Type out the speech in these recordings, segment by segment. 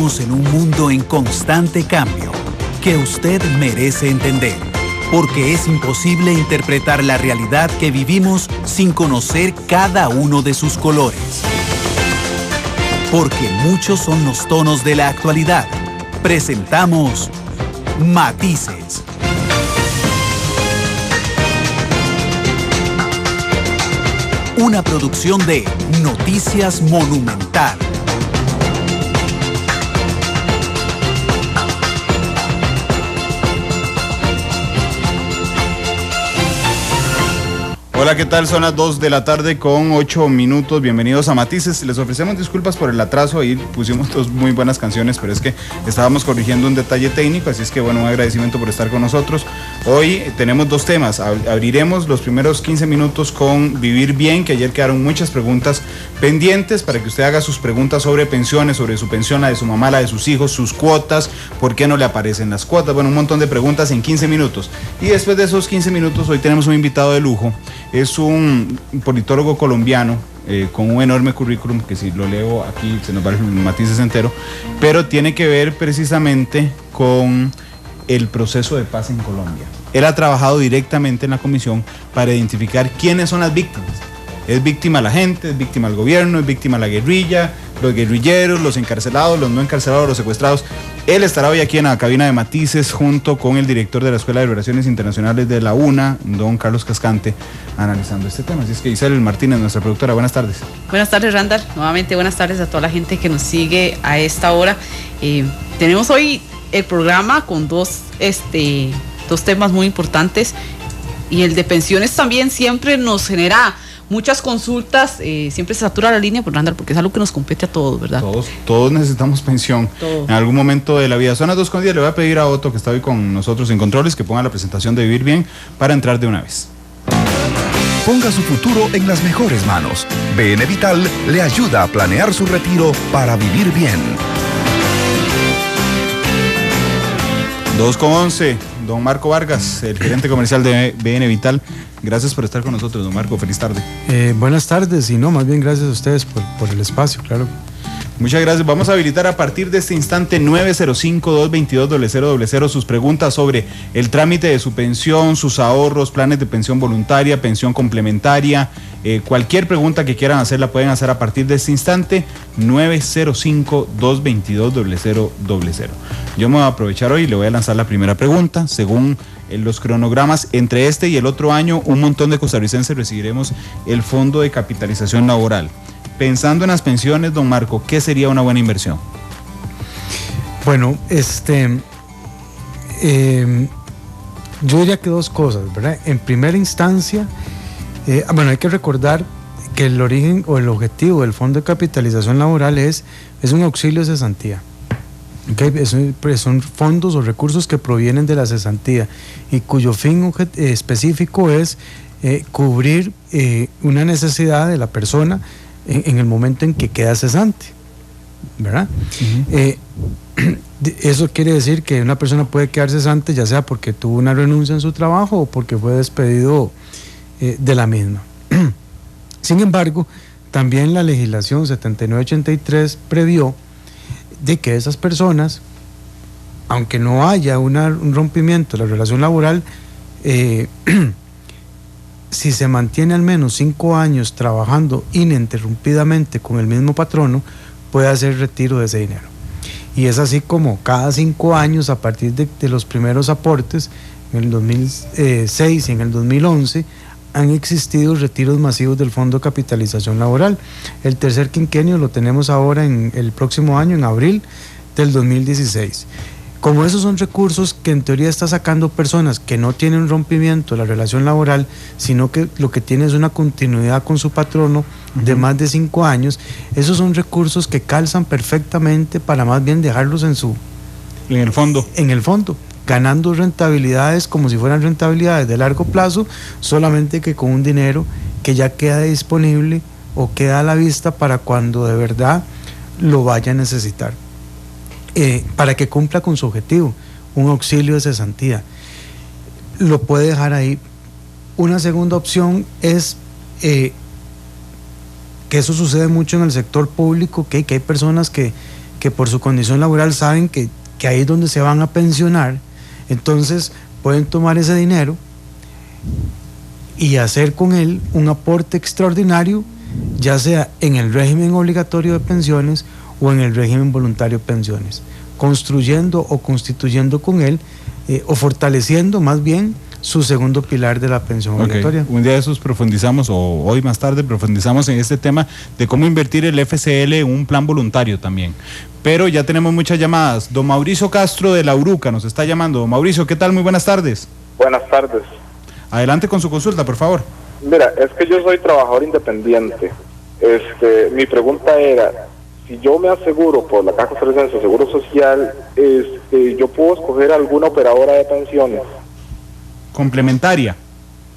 Vivimos en un mundo en constante cambio que usted merece entender, porque es imposible interpretar la realidad que vivimos sin conocer cada uno de sus colores. Porque muchos son los tonos de la actualidad. Presentamos Matices. Una producción de Noticias Monumental. Hola, ¿qué tal? Son las 2 de la tarde con 8 minutos. Bienvenidos a Matices. Les ofrecemos disculpas por el atraso. Ahí pusimos dos muy buenas canciones, pero es que estábamos corrigiendo un detalle técnico, así es que bueno, un agradecimiento por estar con nosotros. Hoy tenemos dos temas. Abriremos los primeros 15 minutos con Vivir Bien, que ayer quedaron muchas preguntas pendientes para que usted haga sus preguntas sobre pensiones, sobre su pensión, la de su mamá, la de sus hijos, sus cuotas, por qué no le aparecen las cuotas. Bueno, un montón de preguntas en 15 minutos. Y después de esos 15 minutos, hoy tenemos un invitado de lujo. Es un politólogo colombiano con un enorme currículum, que si lo leo aquí se nos va el Matices entero, pero tiene que ver precisamente con el proceso de paz en Colombia. Él ha trabajado directamente en la comisión para identificar quiénes son las víctimas. Es víctima la gente, es víctima el gobierno, es víctima la guerrilla, los guerrilleros, los encarcelados, los no encarcelados, los secuestrados. Él estará hoy aquí en la cabina de Matices junto con el director de la Escuela de Relaciones Internacionales de la UNA, don Carlos Cascante, analizando este tema. Así es que Isabel Martínez, nuestra productora, buenas tardes. Buenas tardes, Randall. Nuevamente buenas tardes a toda la gente que nos sigue a esta hora. Tenemos hoy el programa con dos temas muy importantes, y el de pensiones también siempre nos genera muchas consultas, siempre se satura la línea por Randall, porque es algo que nos compete a todos, ¿verdad? Todos necesitamos pensión en algún momento de la vida. Son las 2:10, le voy a pedir a Otto, que está hoy con nosotros en controles, que ponga la presentación de Vivir Bien para entrar de una vez. Ponga su futuro en las mejores manos. BN Vital le ayuda a planear su retiro para vivir bien. 2:11, don Marco Vargas, el gerente comercial de BN Vital. Gracias por estar con nosotros, don Marco. Feliz tarde. Buenas tardes, y no, más bien gracias a ustedes por el espacio, claro. Muchas gracias. Vamos a habilitar a partir de este instante 905-222-0000 sus preguntas sobre el trámite de su pensión, sus ahorros, planes de pensión voluntaria, pensión complementaria. Cualquier pregunta que quieran hacer la pueden hacer a partir de este instante, 905-222-0000. Yo me voy a aprovechar hoy y le voy a lanzar la primera pregunta. Según los cronogramas, entre este y el otro año, un montón de costarricenses recibiremos el Fondo de Capitalización Laboral. Pensando en las pensiones, don Marco, ¿qué sería una buena inversión? Bueno, yo diría que dos cosas, ¿verdad? En primera instancia, hay que recordar que el origen o el objetivo del Fondo de Capitalización Laboral es un auxilio de cesantía. Okay, son fondos o recursos que provienen de la cesantía y cuyo fin específico es cubrir una necesidad de la persona en el momento en que queda cesante, ¿verdad? Uh-huh. Eso quiere decir que una persona puede quedar cesante ya sea porque tuvo una renuncia en su trabajo o porque fue despedido de la misma. Sin embargo, también la legislación 7983 previó de que esas personas, aunque no haya un rompimiento de la relación laboral, si se mantiene al menos 5 años trabajando ininterrumpidamente con el mismo patrono, puede hacer retiro de ese dinero. Y es así como cada 5 años, a partir de los primeros aportes, en el 2006 y en el 2011, han existido retiros masivos del Fondo de Capitalización Laboral. El tercer quinquenio lo tenemos ahora en el próximo año, en abril del 2016. Como esos son recursos que en teoría está sacando personas que no tienen un rompimiento de la relación laboral, sino que lo que tiene es una continuidad con su patrono de más de 5 años, esos son recursos que calzan perfectamente para más bien dejarlos en el fondo, ganando rentabilidades como si fueran rentabilidades de largo plazo, solamente que con un dinero que ya queda disponible o queda a la vista para cuando de verdad lo vaya a necesitar. Para que cumpla con su objetivo, un auxilio de cesantía. Lo puede dejar ahí. Una segunda opción es que eso sucede mucho en el sector público, que hay personas que que por su condición laboral saben que ahí es donde se van a pensionar, entonces pueden tomar ese dinero y hacer con él un aporte extraordinario, ya sea en el régimen obligatorio de pensiones o en el régimen voluntario de pensiones, construyendo o constituyendo con él o fortaleciendo más bien su segundo pilar de la pensión obligatoria. Un día de esos profundizamos, o hoy más tarde profundizamos en este tema de cómo invertir el FCL en un plan voluntario también. Pero ya tenemos muchas llamadas. Don Mauricio Castro de La Uruca nos está llamando. Don Mauricio, ¿qué tal? Muy buenas tardes. Buenas tardes. Adelante con su consulta, por favor. Mira, es que yo soy trabajador independiente. Mi pregunta era, si yo me aseguro por la Caja Costarricense de Seguro Social, ¿yo puedo escoger alguna operadora de pensiones? Complementaria.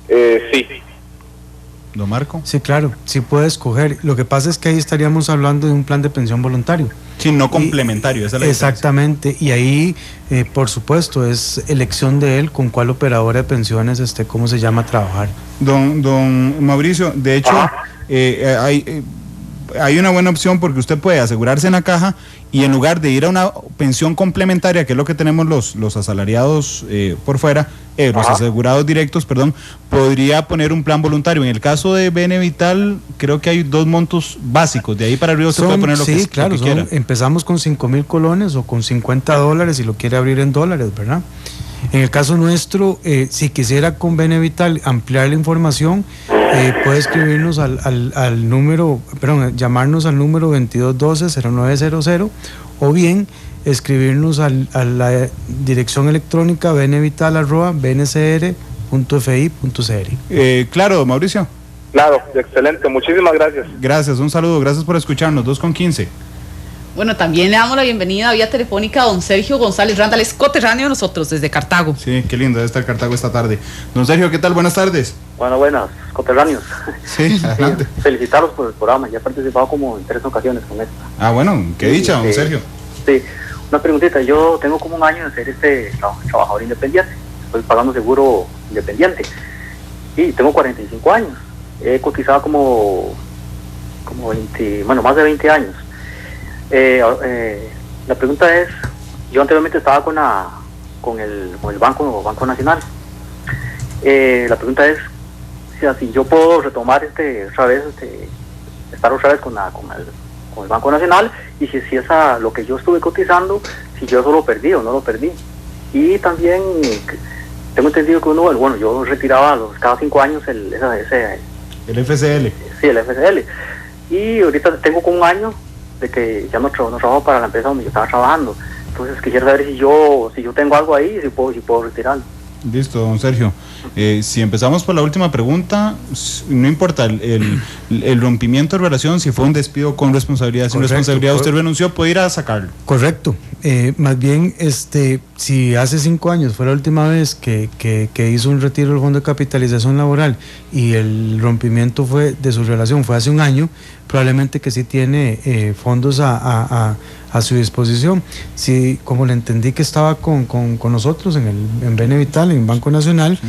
Sí. ¿Don Marco? Sí, claro, sí puede escoger. Lo que pasa es que ahí estaríamos hablando de un plan de pensión voluntario. Sí, no complementario, esa es la exactamente, y ahí, por supuesto, es elección de él con cuál operadora de pensiones, cómo se llama, trabajar. Don Mauricio, de hecho, hay una buena opción porque usted puede asegurarse en la caja y en lugar de ir a una pensión complementaria, que es lo que tenemos los asalariados por fuera, los asegurados directos, perdón, podría poner un plan voluntario. En el caso de Benevital, creo que hay 2 montos básicos, de ahí para arriba usted puede poner lo que quiera. Empezamos con 5,000 colones o con $50 si lo quiere abrir en dólares, ¿verdad? En el caso nuestro, si quisiera con Benevital ampliar la información, puede escribirnos al número, llamarnos al número 2212-0900 o bien escribirnos a la dirección electrónica benevital@bncr.fi.cr. Claro, Mauricio. Claro, excelente, muchísimas gracias. Gracias, un saludo, gracias por escucharnos, 2:15. Bueno, también le damos la bienvenida vía telefónica a don Sergio González Randall, es coterráneo de nosotros desde Cartago. Sí, qué lindo debe estar Cartago esta tarde. Don Sergio, ¿qué tal? Buenas tardes. Bueno, buenas, coterráneos. Sí, adelante. Felicitarlos por el programa, ya he participado como en 3 ocasiones con esto. Bueno, qué dicha, don Sergio. Sí, una preguntita, yo tengo como un año de ser trabajador independiente, estoy pagando seguro independiente y tengo 45 años, he cotizado como 20, más de 20 años. La pregunta es, yo anteriormente estaba con el Banco Nacional. La pregunta es si yo puedo retomar estar otra vez con el Banco Nacional, y si esa lo que yo estuve cotizando, si yo eso lo perdí o no lo perdí. Y también tengo entendido que yo retiraba cada 5 años el FCL. Sí, el FCL. Y ahorita tengo como un año de que ya no trabajo para la empresa donde yo estaba trabajando. Entonces quisiera saber si yo tengo algo ahí, si puedo retirarlo. Listo, don Sergio. Si empezamos por la última pregunta, no importa el rompimiento de relación, si fue un despido con responsabilidad, sin responsabilidad, usted renunció, puede ir a sacarlo. Correcto. Más bien, si hace 5 años fue la última vez que hizo un retiro del Fondo de Capitalización Laboral y el rompimiento de su relación fue hace un año, probablemente que sí tiene fondos a su disposición. Si, como le entendí que estaba con nosotros en Benevital, en Banco Nacional,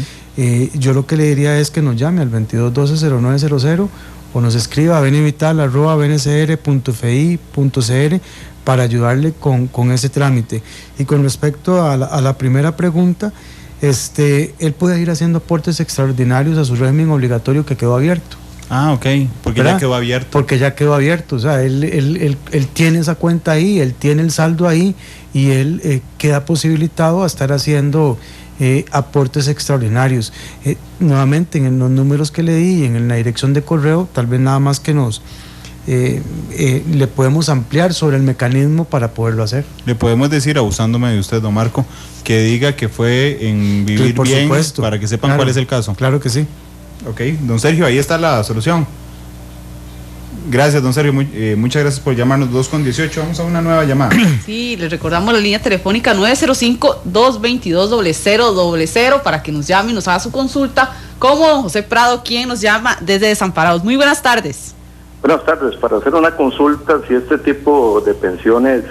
yo lo que le diría es que nos llame al 2212-0900 o nos escriba a benevital@bncr.fi.cr para ayudarle con ese trámite. Y con respecto a la primera pregunta, él puede ir haciendo aportes extraordinarios a su régimen obligatorio que quedó abierto. Ok, porque ¿verdad? Ya quedó abierto. Porque ya quedó abierto, o sea, él tiene esa cuenta ahí, él tiene el saldo ahí y él queda posibilitado a estar haciendo aportes extraordinarios. Nuevamente, en los números que le di, en la dirección de correo, tal vez nada más que le podemos ampliar sobre el mecanismo para poderlo hacer. Le podemos decir, abusándome de usted, don Marco, que diga que fue en Vivir sí, por Bien, supuesto, para que sepan claro, cuál es el caso. Claro que sí. Ok, don Sergio, ahí está la solución. Gracias, don Sergio, muchas gracias por llamarnos. 2:18, vamos a una nueva llamada. Sí, les recordamos la línea telefónica 905-222-0000 para que nos llame y nos haga su consulta, como don José Prado, quien nos llama desde Desamparados. Muy buenas tardes. Buenas tardes, para hacer una consulta, si este tipo de pensiones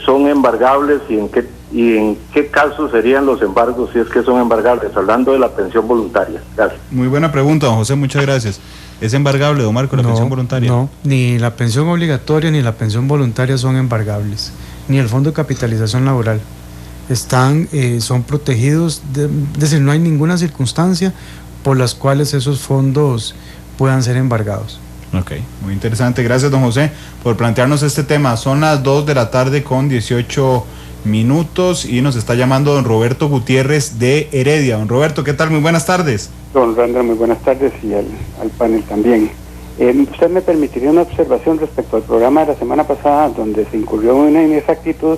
son embargables y en qué casos serían los embargos si es que son embargables, hablando de la pensión voluntaria. Gracias. Muy buena pregunta, don José, muchas gracias. ¿Es embargable, don Marco, la pensión voluntaria? No, ni la pensión obligatoria ni la pensión voluntaria son embargables, ni el fondo de capitalización laboral. Son protegidos, es decir, no hay ninguna circunstancia por las cuales esos fondos puedan ser embargados. Ok, muy interesante. Gracias, don José, por plantearnos este tema. Son las 2 de la tarde con 18 minutos y nos está llamando don Roberto Gutiérrez de Heredia. Don Roberto, ¿qué tal? Muy buenas tardes. Don Randall, muy buenas tardes, y al panel también. Usted me permitiría una observación respecto al programa de la semana pasada, donde se incurrió una inexactitud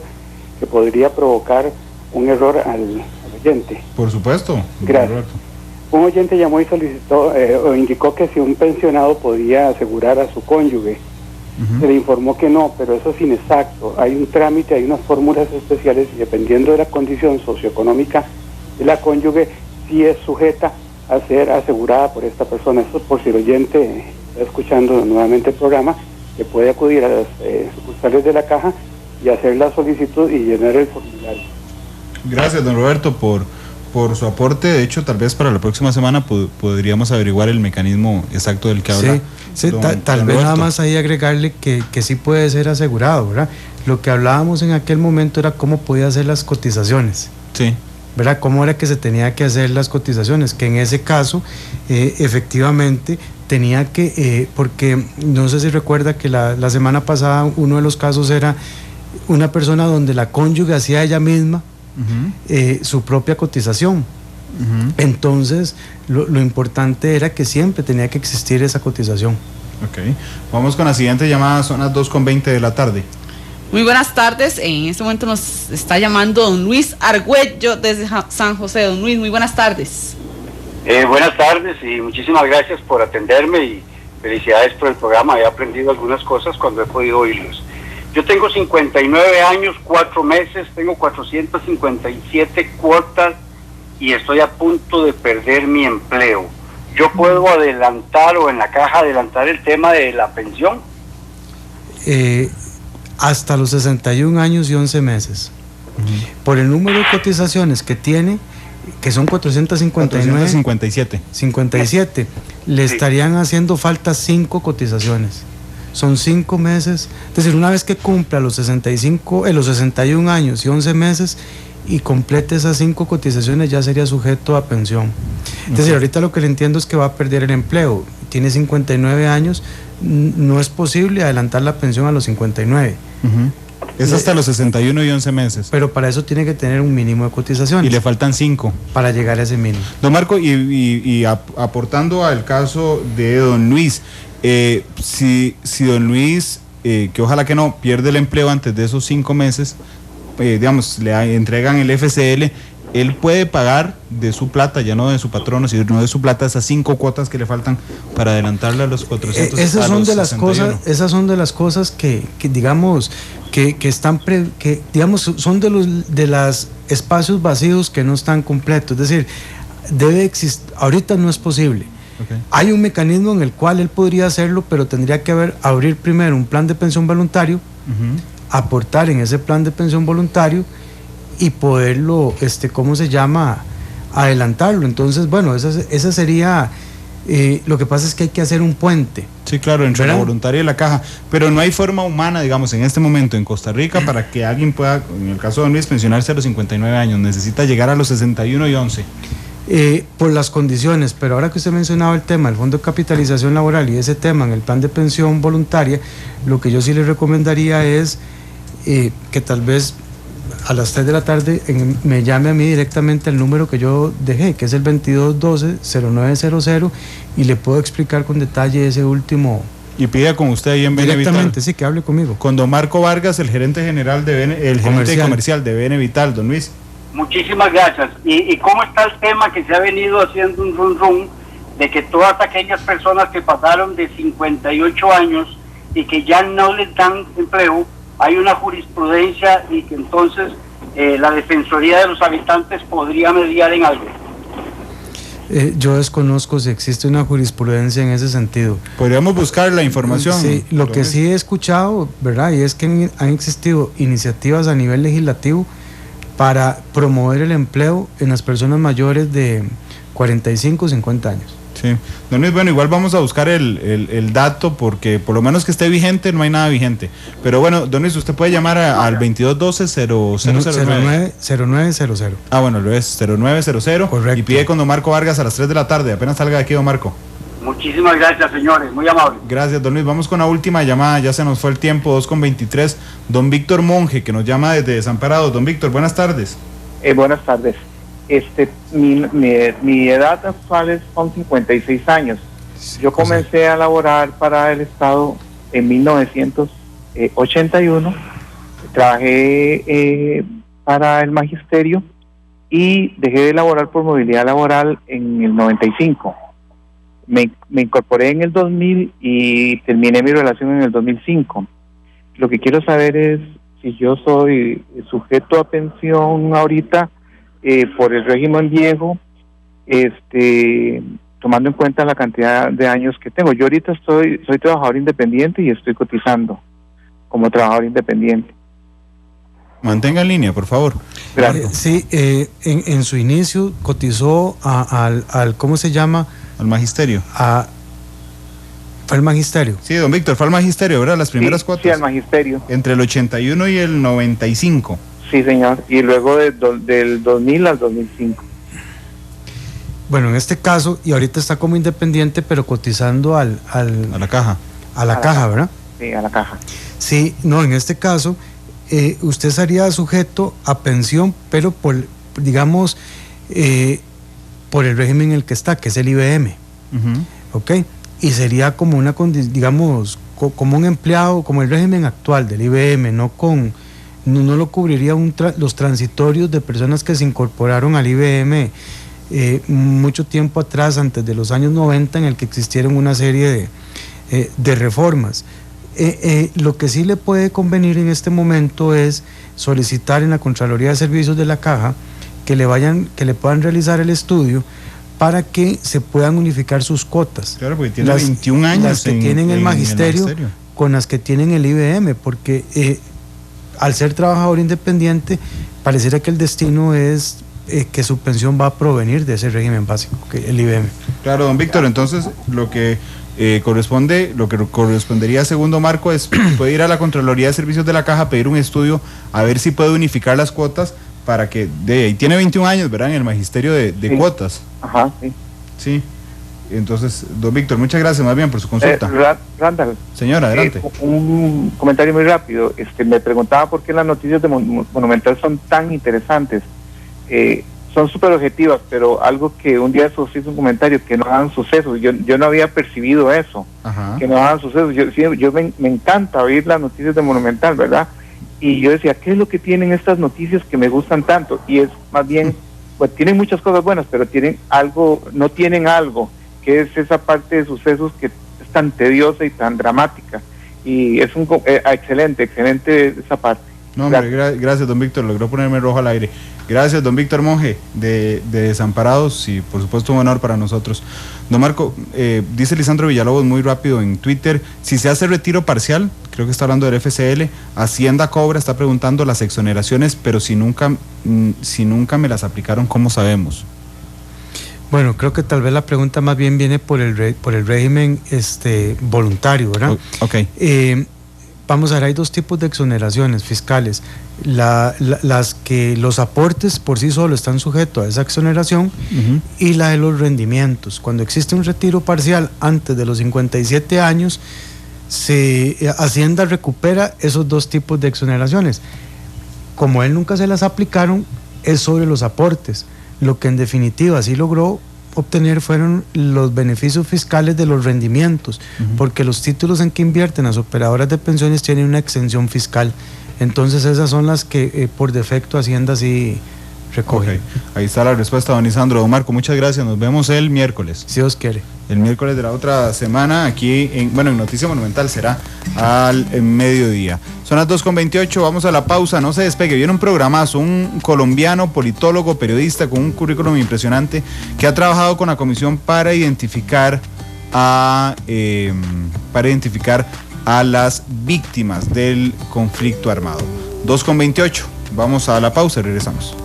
que podría provocar un error al oyente. Por supuesto. Gracias. Roberto. Un oyente llamó y solicitó o indicó que si un pensionado podía asegurar a su cónyuge. Se le informó que no, pero eso es inexacto. Hay un trámite, hay unas fórmulas especiales y dependiendo de la condición socioeconómica de la cónyuge, sí es sujeta a ser asegurada por esta persona. Esto por si el oyente está escuchando nuevamente el programa, que puede acudir a las sucursales de la caja y hacer la solicitud y llenar el formulario. Gracias, don Roberto, por su aporte. De hecho, tal vez para la próxima semana podríamos averiguar el mecanismo exacto del que habla. Sí, tal vez nada más ahí agregarle que sí puede ser asegurado, ¿verdad? Lo que hablábamos en aquel momento era cómo podía hacer las cotizaciones. Sí. ¿Verdad? Cómo era que se tenía que hacer las cotizaciones, que en ese caso efectivamente tenía que, porque no sé si recuerda que la semana pasada uno de los casos era una persona donde la cónyuge hacía ella misma su propia cotización. Entonces lo importante era que siempre tenía que existir esa cotización. Ok, vamos con la siguiente llamada. Son las 2:20 de la tarde. Muy buenas tardes, en este momento nos está llamando don Luis Argüello desde San José. Don Luis, muy buenas tardes. Buenas tardes y muchísimas gracias por atenderme y felicidades por el programa. He aprendido algunas cosas cuando he podido oírlos. Yo tengo 59 años, 4 meses, tengo 457 cuotas y estoy a punto de perder mi empleo. ¿Yo puedo adelantar o en la caja adelantar el tema de la pensión? Hasta los 61 años y 11 meses. Por el número de cotizaciones que tiene, que son 457, le estarían haciendo falta 5 cotizaciones. Son 5 meses, es decir, una vez que cumpla los 61 años y 11 meses y complete esas 5 cotizaciones, ya sería sujeto a pensión. Es decir, ahorita lo que le entiendo es que va a perder el empleo, tiene 59 años, no es posible adelantar la pensión a los 59. Es hasta los 61 y 11 meses. Pero para eso tiene que tener un mínimo de cotizaciones. Y le faltan 5. Para llegar a ese mínimo. Don Marco, y aportando al caso de don Luis, si don Luis, que ojalá que no, pierde el empleo antes de esos 5 meses, digamos, le entregan el FCL, él puede pagar de su plata, ya no de su patrono, sino de su plata, esas 5 cuotas que le faltan para adelantarle a los 400. Esas son de las cosas que digamos que están son de los espacios vacíos que no están completos. Es decir, debe existir, ahorita no es posible. Okay. Hay un mecanismo en el cual él podría hacerlo, pero tendría que abrir primero un plan de pensión voluntario, aportar en ese plan de pensión voluntario y poderlo, adelantarlo. Entonces, bueno, esa sería, lo que pasa es que hay que hacer un puente. Sí, claro, entre la voluntaria y la caja, pero no hay forma humana, digamos, en este momento en Costa Rica para que alguien pueda, en el caso de don Luis, pensionarse a los 59 años, necesita llegar a los 61 y 11. Por las condiciones, pero ahora que usted mencionaba el tema del fondo de capitalización laboral y ese tema en el plan de pensión voluntaria, lo que yo sí le recomendaría es que tal vez a las 3 de la tarde me llame a mí directamente al número que yo dejé, que es el 2212-0900, y le puedo explicar con detalle ese último. Y pida con usted ahí en Benevital. Directamente, sí, que hable conmigo. Con don Marco Vargas, el gerente general gerente comercial de Benevital, don Luis. Muchísimas gracias. ¿Y cómo está el tema que se ha venido haciendo un rum de que todas aquellas personas que pasaron de 58 años y que ya no les dan empleo, hay una jurisprudencia y que entonces la Defensoría de los Habitantes podría mediar en algo? Yo desconozco si existe una jurisprudencia en ese sentido. Podríamos buscar la información. Sí, lo que sí he escuchado, ¿verdad? Y es que han existido iniciativas a nivel legislativo para promover el empleo en las personas mayores de 45 o 50 años. Sí, don Luis, bueno, igual vamos a buscar el dato porque por lo menos que esté vigente, no hay nada vigente. Pero bueno, don Luis, usted puede llamar al 2212-0009. 0900. Ah, bueno, lo es 0900. Correcto. Y pide con don Marco Vargas a las 3 de la tarde. Apenas salga de aquí, don Marco. Muchísimas gracias, señores, muy amables. Gracias, don Luis. Vamos con la última llamada, ya se nos fue el tiempo, 2:23. Don Víctor Monge, que nos llama desde Desamparados. Don Víctor, buenas tardes. Buenas tardes. Mi edad actual son 56 años. Yo comencé a laborar para el Estado en 1981. Trabajé para el magisterio y dejé de laborar por movilidad laboral en el 95. Me incorporé en el 2000 y terminé mi relación en el 2005. Lo que quiero saber es si yo soy sujeto a pensión ahorita por el régimen viejo, tomando en cuenta la cantidad de años que tengo. Yo ahorita soy trabajador independiente y estoy cotizando como trabajador independiente. Mantenga en línea, por favor. Gracias. Sí, en su inicio cotizó al ¿cómo se llama? Al magisterio. ¿Fue el magisterio? Sí, don Víctor, fue al magisterio, ¿verdad? Las primeras cuotas. Sí, al magisterio. Entre el 81 y el 95. Sí, señor. Y luego del 2000 al 2005. Bueno, en este caso, y ahorita está como independiente, pero cotizando a la caja. A la caja, ¿verdad? Sí, a la caja. Sí, no, en este caso, usted sería sujeto a pensión, pero por el régimen en el que está, que es el IBM. ¿Ok? Y sería como una condición, digamos, como un empleado, como el régimen actual del IBM, no lo cubriría los transitorios de personas que se incorporaron al IBM mucho tiempo atrás, antes de los años 90, en el que existieron una serie de reformas. Lo que sí le puede convenir en este momento es solicitar en la Contraloría de Servicios de la Caja que le puedan realizar el estudio para que se puedan unificar sus cuotas. Claro, porque tiene 21 años. Las que tienen el magisterio con las que tienen el IBM, porque al ser trabajador independiente, pareciera que el destino es que su pensión va a provenir de ese régimen básico, que el IBM. Claro, don Víctor, entonces lo que correspondería segundo Marco es puede ir a la Contraloría de Servicios de la Caja a pedir un estudio a ver si puede unificar las cuotas para que y tiene 21 años, ¿verdad? En el magisterio de sí. Cuotas. Ajá, sí. Sí. Entonces, don Víctor, muchas gracias más bien por su consulta. Randall. Señora, adelante. Un comentario muy rápido. Me preguntaba por qué las noticias de Monumental son tan interesantes. Son súper objetivas, pero algo que un día hizo un comentario, que no hagan sucesos. Yo no había percibido eso. Ajá. Que no hagan sucesos. Yo me encanta oír las noticias de Monumental, ¿verdad? Y yo decía, ¿qué es lo que tienen estas noticias que me gustan tanto? Y es más bien, pues tienen muchas cosas buenas, pero no tienen algo, que es esa parte de sucesos que es tan tediosa y tan dramática. Y es excelente esa parte. No, hombre, gracias, don Víctor, logró ponerme rojo al aire. Gracias, don Víctor Monge, de Desamparados, y por supuesto un honor para nosotros. Don Marco, dice Lisandro Villalobos muy rápido en Twitter, si se hace retiro parcial, creo que está hablando del FCL, Hacienda cobra, está preguntando las exoneraciones, pero si nunca me las aplicaron, ¿cómo sabemos? Bueno, creo que tal vez la pregunta más bien viene por el régimen voluntario, ¿verdad? Okay. Vamos a ver, hay dos tipos de exoneraciones fiscales. Las que los aportes por sí solos están sujetos a esa exoneración, y la de los rendimientos. Cuando existe un retiro parcial antes de los 57 años, Hacienda recupera esos dos tipos de exoneraciones. Como él nunca se las aplicaron, es sobre los aportes. Lo que en definitiva sí logró obtener fueron los beneficios fiscales de los rendimientos, porque los títulos en que invierten las operadoras de pensiones tienen una exención fiscal. Entonces esas son las que por defecto Hacienda sí recoge. Okay. Ahí está la respuesta, don Lisandro. Don Marco, muchas gracias, nos vemos el miércoles. Si Dios quiere. El miércoles de la otra semana, aquí en Noticia Monumental será al mediodía. Son las 2:28, vamos a la pausa, no se despegue. Viene un programazo, un colombiano, politólogo, periodista con un currículum impresionante que ha trabajado con la comisión para identificar a las víctimas del conflicto armado. 2:28, vamos a la pausa y regresamos.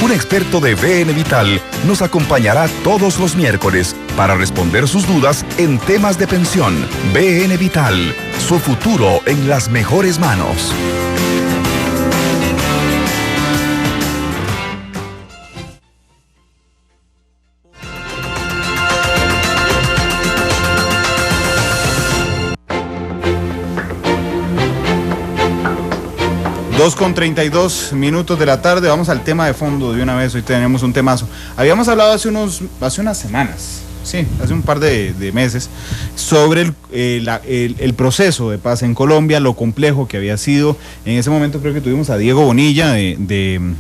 Un experto de BN Vital nos acompañará todos los miércoles para responder sus dudas en temas de pensión. BN Vital, su futuro en las mejores manos. Con 32 minutos de la tarde, vamos al tema de fondo de una vez. Hoy tenemos un temazo. Habíamos hablado hace unas semanas, sí, hace un par de meses, sobre el proceso de paz en Colombia, lo complejo que había sido. En ese momento creo que tuvimos a Diego Bonilla de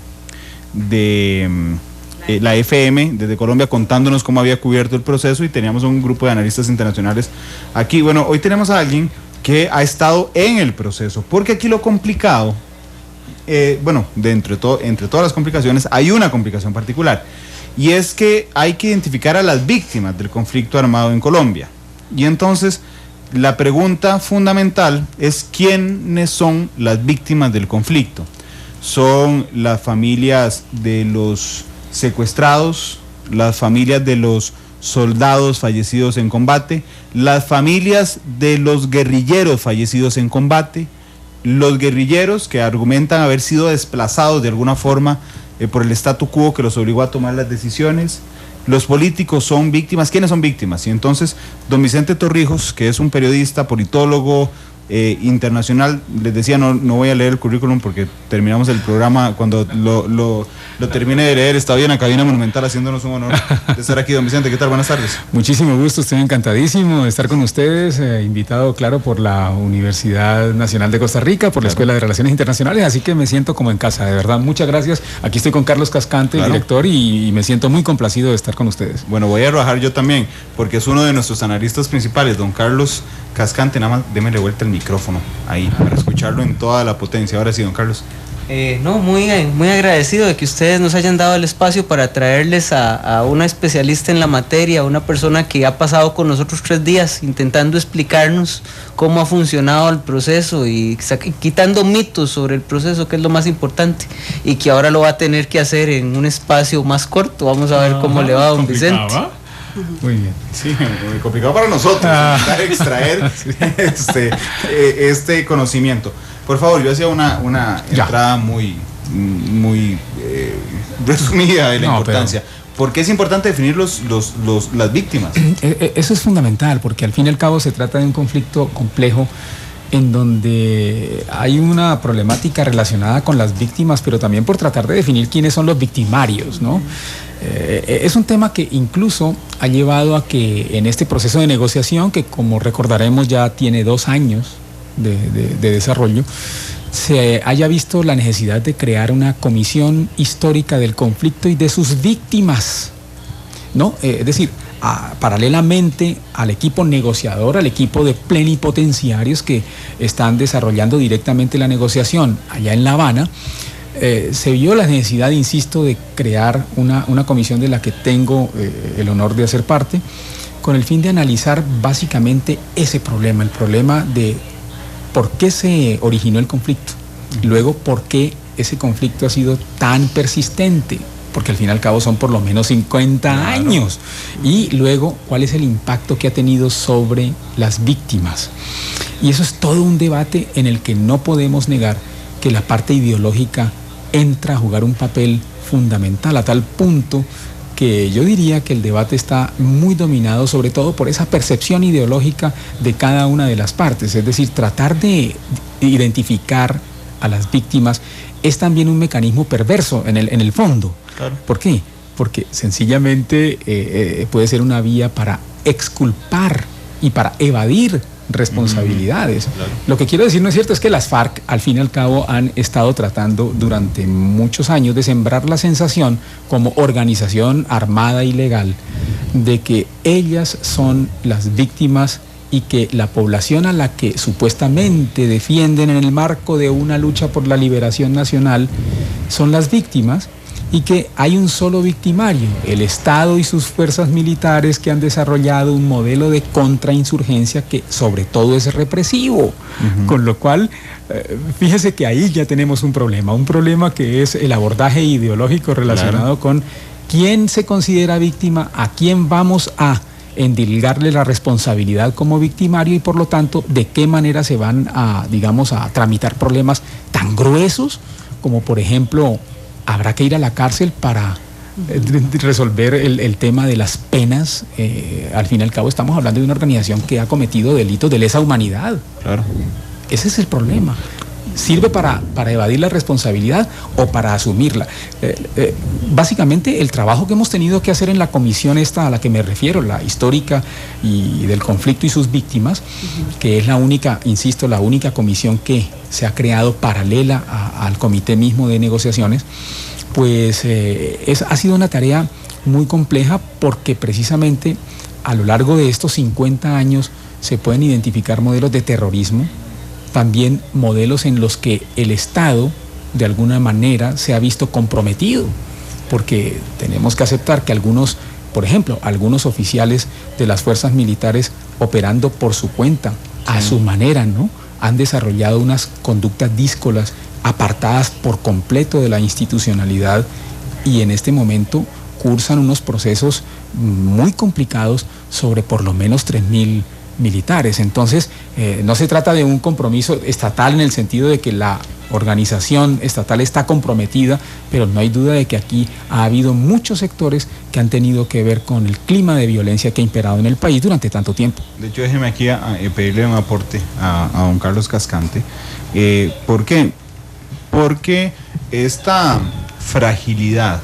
la FM desde Colombia contándonos cómo había cubierto el proceso, y teníamos un grupo de analistas internacionales aquí. Bueno, hoy tenemos a alguien que ha estado en el proceso, porque aquí lo complicado, entre todas las complicaciones hay una complicación particular, y es que hay que identificar a las víctimas del conflicto armado en Colombia. Y entonces la pregunta fundamental es: ¿quiénes son las víctimas del conflicto? ¿Son las familias de los secuestrados, las familias de los soldados fallecidos en combate, las familias de los guerrilleros fallecidos en combate, los guerrilleros que argumentan haber sido desplazados de alguna forma por el statu quo que los obligó a tomar las decisiones? Los políticos son víctimas. ¿Quiénes son víctimas? Y entonces don Vicente Torrijos, que es un periodista, politólogo internacional, les decía, no voy a leer el currículum porque terminamos el programa, cuando lo termine de leer, está hoy en la cabina Monumental haciéndonos un honor de estar aquí. Don Vicente, ¿qué tal? Buenas tardes. Muchísimo gusto, estoy encantadísimo de estar con ustedes, invitado, claro, por la Universidad Nacional de Costa Rica, por la Escuela de Relaciones Internacionales, así que me siento como en casa, de verdad, muchas gracias. Aquí estoy con Carlos Cascante, el director, y me siento muy complacido de estar con ustedes. Bueno, voy a arrojar yo también, porque es uno de nuestros analistas principales, don Carlos Cascante. Nada más démele vuelta el micrófono ahí para escucharlo en toda la potencia. Ahora sí, don Carlos. Muy agradecido de que ustedes nos hayan dado el espacio para traerles a una especialista en la materia, una persona que ha pasado con nosotros 3 días intentando explicarnos cómo ha funcionado el proceso y quitando mitos sobre el proceso, que es lo más importante, y que ahora lo va a tener que hacer en un espacio más corto. Vamos a ver cómo le va a don Vicente. Muy bien. Sí, muy complicado para nosotros intentar extraer este conocimiento. Por favor, yo hacía una entrada muy resumida de la importancia. ¿Por qué es importante definir las víctimas? Eso es fundamental, porque al fin y al cabo se trata de un conflicto complejo en donde hay una problemática relacionada con las víctimas, pero también por tratar de definir quiénes son los victimarios, ¿no? Es un tema que incluso ha llevado a que en este proceso de negociación, que como recordaremos ya tiene 2 años de desarrollo, se haya visto la necesidad de crear una comisión histórica del conflicto y de sus víctimas, ¿no? Es decir, paralelamente al equipo negociador, al equipo de plenipotenciarios que están desarrollando directamente la negociación allá en La Habana, se vio la necesidad, insisto, de crear una comisión de la que tengo el honor de hacer parte, con el fin de analizar básicamente ese problema, el problema de por qué se originó el conflicto, luego por qué ese conflicto ha sido tan persistente, porque al fin y al cabo son por lo menos 50 años, y luego cuál es el impacto que ha tenido sobre las víctimas. Y eso es todo un debate en el que no podemos negar que la parte ideológica entra a jugar un papel fundamental, a tal punto que yo diría que el debate está muy dominado sobre todo por esa percepción ideológica de cada una de las partes. Es decir, tratar de identificar a las víctimas es también un mecanismo perverso en el fondo. Claro. ¿Por qué? Porque sencillamente puede ser una vía para exculpar y para evadir responsabilidades. Claro. Lo que quiero decir, no es cierto, es que las FARC al fin y al cabo han estado tratando durante muchos años de sembrar la sensación como organización armada ilegal de que ellas son las víctimas y que la población a la que supuestamente defienden en el marco de una lucha por la liberación nacional son las víctimas, y que hay un solo victimario, el Estado y sus fuerzas militares que han desarrollado un modelo de contrainsurgencia que sobre todo es represivo, con lo cual fíjese que ahí ya tenemos un problema que es el abordaje ideológico relacionado con quién se considera víctima, a quién vamos a endilgarle la responsabilidad como victimario y por lo tanto de qué manera se van a, digamos, a tramitar problemas tan gruesos como por ejemplo habrá que ir a la cárcel para resolver el tema de las penas. Al fin y al cabo estamos hablando de una organización que ha cometido delitos de lesa humanidad. Claro. Ese es el problema. ¿Sirve para evadir la responsabilidad o para asumirla? Básicamente el trabajo que hemos tenido que hacer en la comisión esta a la que me refiero, la histórica y del conflicto y sus víctimas, que es la única, insisto, la única comisión que se ha creado paralela al comité mismo de negociaciones, pues ha sido una tarea muy compleja porque precisamente a lo largo de estos 50 años se pueden identificar modelos de terrorismo, también modelos en los que el Estado de alguna manera se ha visto comprometido, porque tenemos que aceptar que algunos, por ejemplo, algunos oficiales de las fuerzas militares operando por su cuenta, a su manera, ¿no?, han desarrollado unas conductas díscolas apartadas por completo de la institucionalidad y en este momento cursan unos procesos muy complicados sobre por lo menos 3.000 militares. Entonces, no se trata de un compromiso estatal en el sentido de que la organización estatal está comprometida, pero no hay duda de que aquí ha habido muchos sectores que han tenido que ver con el clima de violencia que ha imperado en el país durante tanto tiempo. De hecho, déjeme aquí pedirle un aporte a don Carlos Cascante. ¿Por qué? Porque esta fragilidad,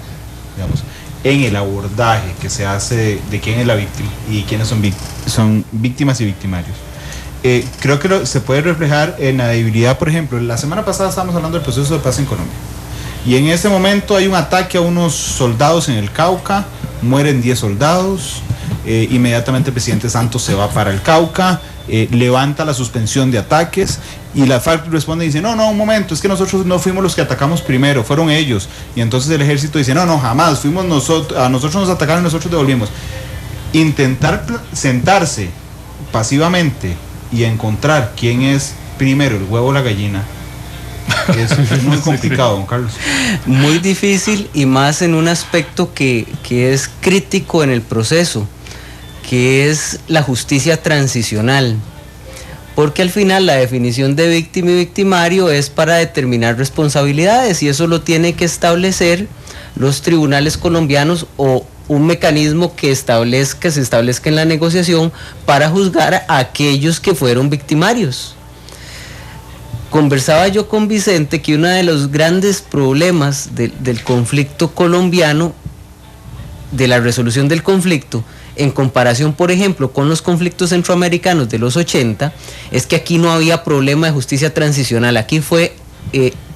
digamos, en el abordaje que se hace de quién es la víctima y quiénes son víctimas y victimarios. Creo que se puede reflejar en la debilidad, por ejemplo, la semana pasada estábamos hablando del proceso de paz en Colombia y en ese momento hay un ataque a unos soldados en el Cauca, mueren 10 soldados, inmediatamente el presidente Santos se va para el Cauca, levanta la suspensión de ataques y la FARC responde y dice, no, un momento, es que nosotros no fuimos los que atacamos primero, fueron ellos. Y entonces el ejército dice, no, jamás, fuimos nosotros, a nosotros nos atacaron y nosotros devolvimos. Intentar sentarse pasivamente y encontrar quién es primero, el huevo o la gallina, es muy complicado, don Carlos. Muy difícil y más en un aspecto que es crítico en el proceso, que es la justicia transicional, porque al final la definición de víctima y victimario es para determinar responsabilidades y eso lo tiene que establecer los tribunales colombianos o un mecanismo que se establezca en la negociación para juzgar a aquellos que fueron victimarios. Conversaba yo con Vicente que uno de los grandes problemas del conflicto colombiano, de la resolución del conflicto, en comparación, por ejemplo, con los conflictos centroamericanos de los 80, es que aquí no había problema de justicia transicional. Aquí fue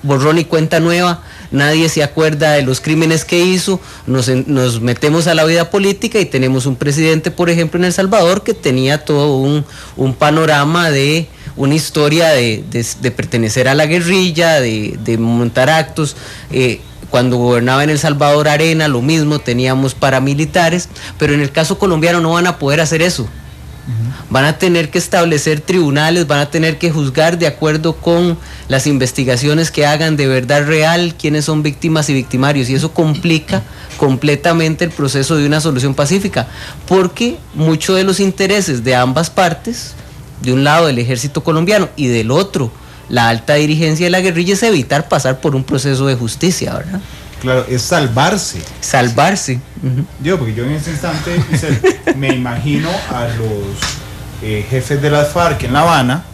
borrón y cuenta nueva, nadie se acuerda de los crímenes que hizo, nos metemos a la vida política y tenemos un presidente, por ejemplo, en El Salvador, que tenía todo un panorama de una historia de pertenecer a la guerrilla, de montar actos. Cuando gobernaba en El Salvador Arena, lo mismo, teníamos paramilitares, pero en el caso colombiano no van a poder hacer eso. Van a tener que establecer tribunales, van a tener que juzgar de acuerdo con las investigaciones que hagan de verdad real quiénes son víctimas y victimarios, y eso complica completamente el proceso de una solución pacífica, porque muchos de los intereses de ambas partes, de un lado el ejército colombiano y del otro la alta dirigencia de la guerrilla, es evitar pasar por un proceso de justicia, ¿verdad? Claro, es salvarse. Salvarse. Porque yo en este instante me imagino a los jefes de las FARC en La Habana.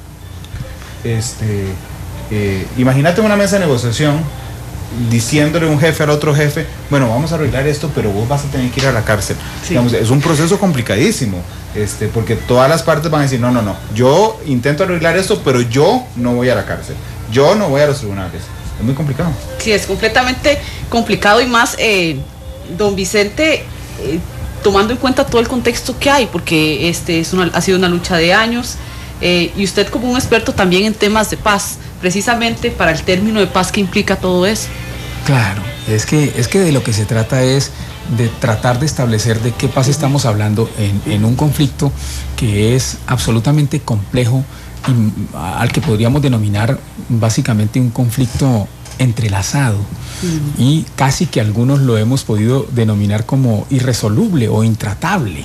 Imagínate una mesa de negociación diciéndole un jefe al otro jefe, bueno, vamos a arreglar esto, pero vos vas a tener que ir a la cárcel. Sí. Digamos, es un proceso complicadísimo, porque todas las partes van a decir, no, yo intento arreglar esto, pero yo no voy a la cárcel, yo no voy a los tribunales. Es muy complicado. Sí, es completamente complicado y más, don Vicente, tomando en cuenta todo el contexto que hay, porque ha sido una lucha de años, y usted como un experto también en temas de paz, precisamente para el término de paz que implica todo eso. Claro, Es que de lo que se trata es de tratar de establecer de qué paz estamos hablando en un conflicto que es absolutamente complejo y al que podríamos denominar básicamente un conflicto entrelazado, y casi que algunos lo hemos podido denominar como irresoluble o intratable,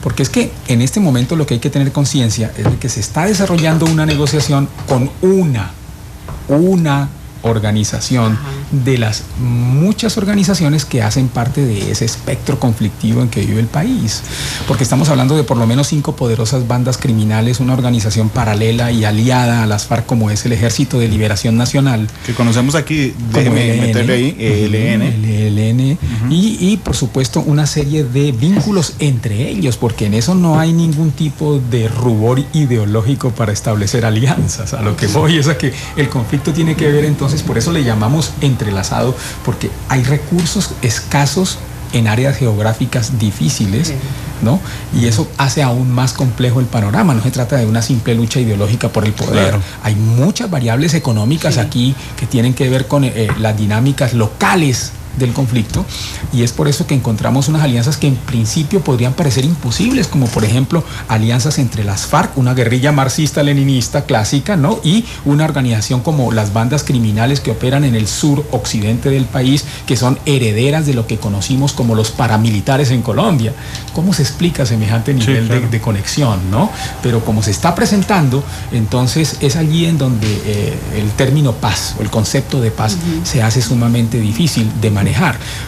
porque es que en este momento lo que hay que tener conciencia es de que se está desarrollando una negociación con una organización de las muchas organizaciones que hacen parte de ese espectro conflictivo en que vive el país, porque estamos hablando de por lo menos 5 poderosas bandas criminales, una organización paralela y aliada a las FARC como es el Ejército de Liberación Nacional, que conocemos aquí, déjeme meterle ahí, ELN, y por supuesto una serie de vínculos entre ellos, porque en eso no hay ningún tipo de rubor ideológico para establecer alianzas. A lo que voy es a que el conflicto tiene que ver entonces, por eso le llamamos entrelazado, porque hay recursos escasos en áreas geográficas difíciles, ¿no? Y eso hace aún más complejo el panorama. No se trata de una simple lucha ideológica por el poder. Claro. Hay muchas variables económicas aquí que tienen que ver con las dinámicas locales del conflicto, y es por eso que encontramos unas alianzas que en principio podrían parecer imposibles, como por ejemplo alianzas entre las FARC, una guerrilla marxista-leninista clásica, ¿no? Y una organización como las bandas criminales que operan en el sur occidente del país, que son herederas de lo que conocimos como los paramilitares en Colombia. ¿Cómo se explica semejante nivel de conexión, no? Pero como se está presentando, entonces es allí en donde el término paz o el concepto de paz se hace sumamente difícil de manejar.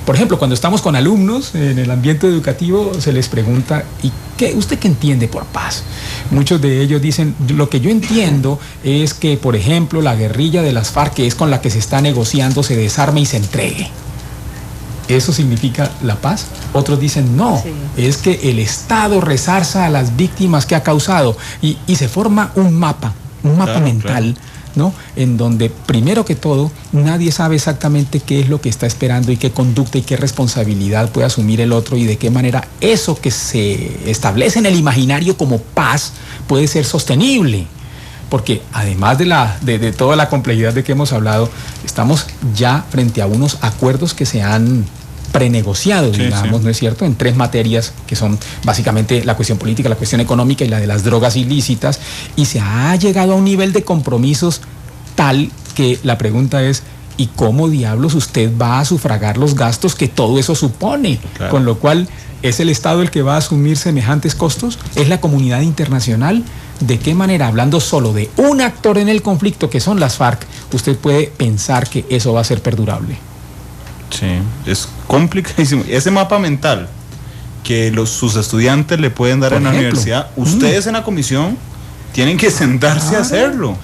Por ejemplo, cuando estamos con alumnos en el ambiente educativo, se les pregunta, ¿y usted qué entiende por paz? Muchos de ellos dicen, lo que yo entiendo es que, por ejemplo, la guerrilla de las FARC, que es con la que se está negociando, se desarme y se entregue. ¿Eso significa la paz? Otros dicen, no, es que el Estado resarza a las víctimas que ha causado, y se forma un mapa mental, ¿no? En donde, primero que todo, nadie sabe exactamente qué es lo que está esperando y qué conducta y qué responsabilidad puede asumir el otro, y de qué manera eso que se establece en el imaginario como paz puede ser sostenible. Porque además de toda la complejidad de que hemos hablado, estamos ya frente a unos acuerdos que se han prenegociado, digamos, ¿no es cierto?, en 3 materias que son básicamente la cuestión política, la cuestión económica y la de las drogas ilícitas, y se ha llegado a un nivel de compromisos tal que la pregunta es, ¿y cómo diablos usted va a sufragar los gastos que todo eso supone? Claro. Con lo cual, ¿es el Estado el que va a asumir semejantes costos? ¿Es la comunidad internacional? ¿De qué manera, hablando solo de un actor en el conflicto, que son las FARC, usted puede pensar que eso va a ser perdurable? Sí, es complicadísimo. Ese mapa mental que sus estudiantes le pueden dar en la universidad, ustedes en la comisión tienen que sentarse a hacerlo.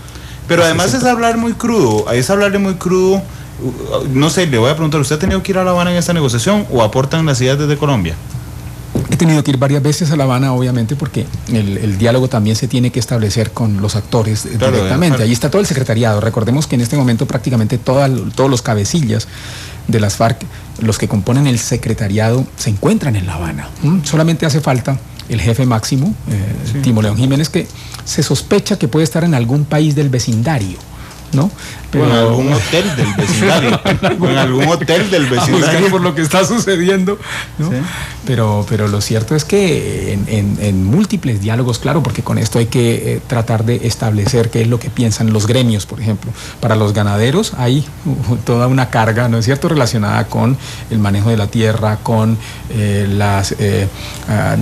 Pero además es hablarle muy crudo. No sé, le voy a preguntar, ¿usted ha tenido que ir a La Habana en esta negociación o aportan las ideas desde Colombia? He tenido que ir varias veces a La Habana, obviamente, porque el diálogo también se tiene que establecer con los actores directamente. Ahí está todo el secretariado. Recordemos que en este momento prácticamente todos los cabecillas de las FARC, los que componen el secretariado, se encuentran en La Habana. Solamente hace falta el jefe máximo, Timo León Jiménez, que se sospecha que puede estar en algún país del vecindario, ¿no? Pero en algún hotel del vecindario. En algún hotel del vecindario. Por lo que está sucediendo, ¿no? Sí. Pero lo cierto es que en múltiples diálogos, claro, porque con esto hay que tratar de establecer qué es lo que piensan los gremios, por ejemplo. Para los ganaderos hay toda una carga, ¿no es cierto?, relacionada con el manejo de la tierra, con las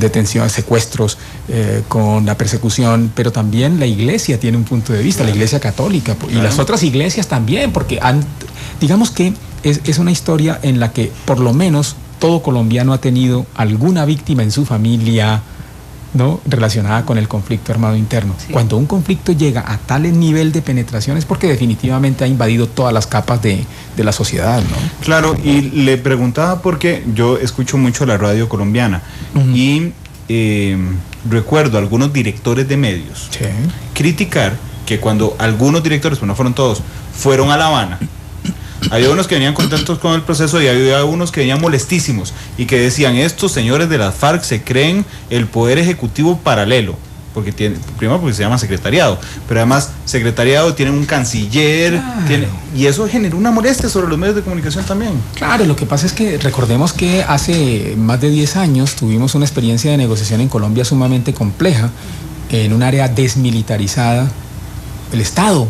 detenciones, secuestros, con la persecución, pero también la iglesia tiene un punto de vista, la iglesia católica, y las otras iglesias también, porque digamos que es una historia en la que por lo menos todo colombiano ha tenido alguna víctima en su familia, ¿no?, relacionada con el conflicto armado interno. Sí. Cuando un conflicto llega a tal nivel de penetración es porque definitivamente ha invadido todas las capas de la sociedad, ¿no? Claro, y le preguntaba porque yo escucho mucho la radio colombiana y recuerdo a algunos directores de medios criticar que cuando algunos directores, pero no fueron todos, fueron a La Habana, había unos que venían contentos con el proceso y había unos que venían molestísimos y que decían, estos señores de las FARC se creen el poder ejecutivo paralelo. porque primero porque se llama secretariado, pero además secretariado tiene un canciller, y eso generó una molestia sobre los medios de comunicación también. Claro, lo que pasa es que recordemos que hace más de 10 años tuvimos una experiencia de negociación en Colombia sumamente compleja, en un área desmilitarizada. El Estado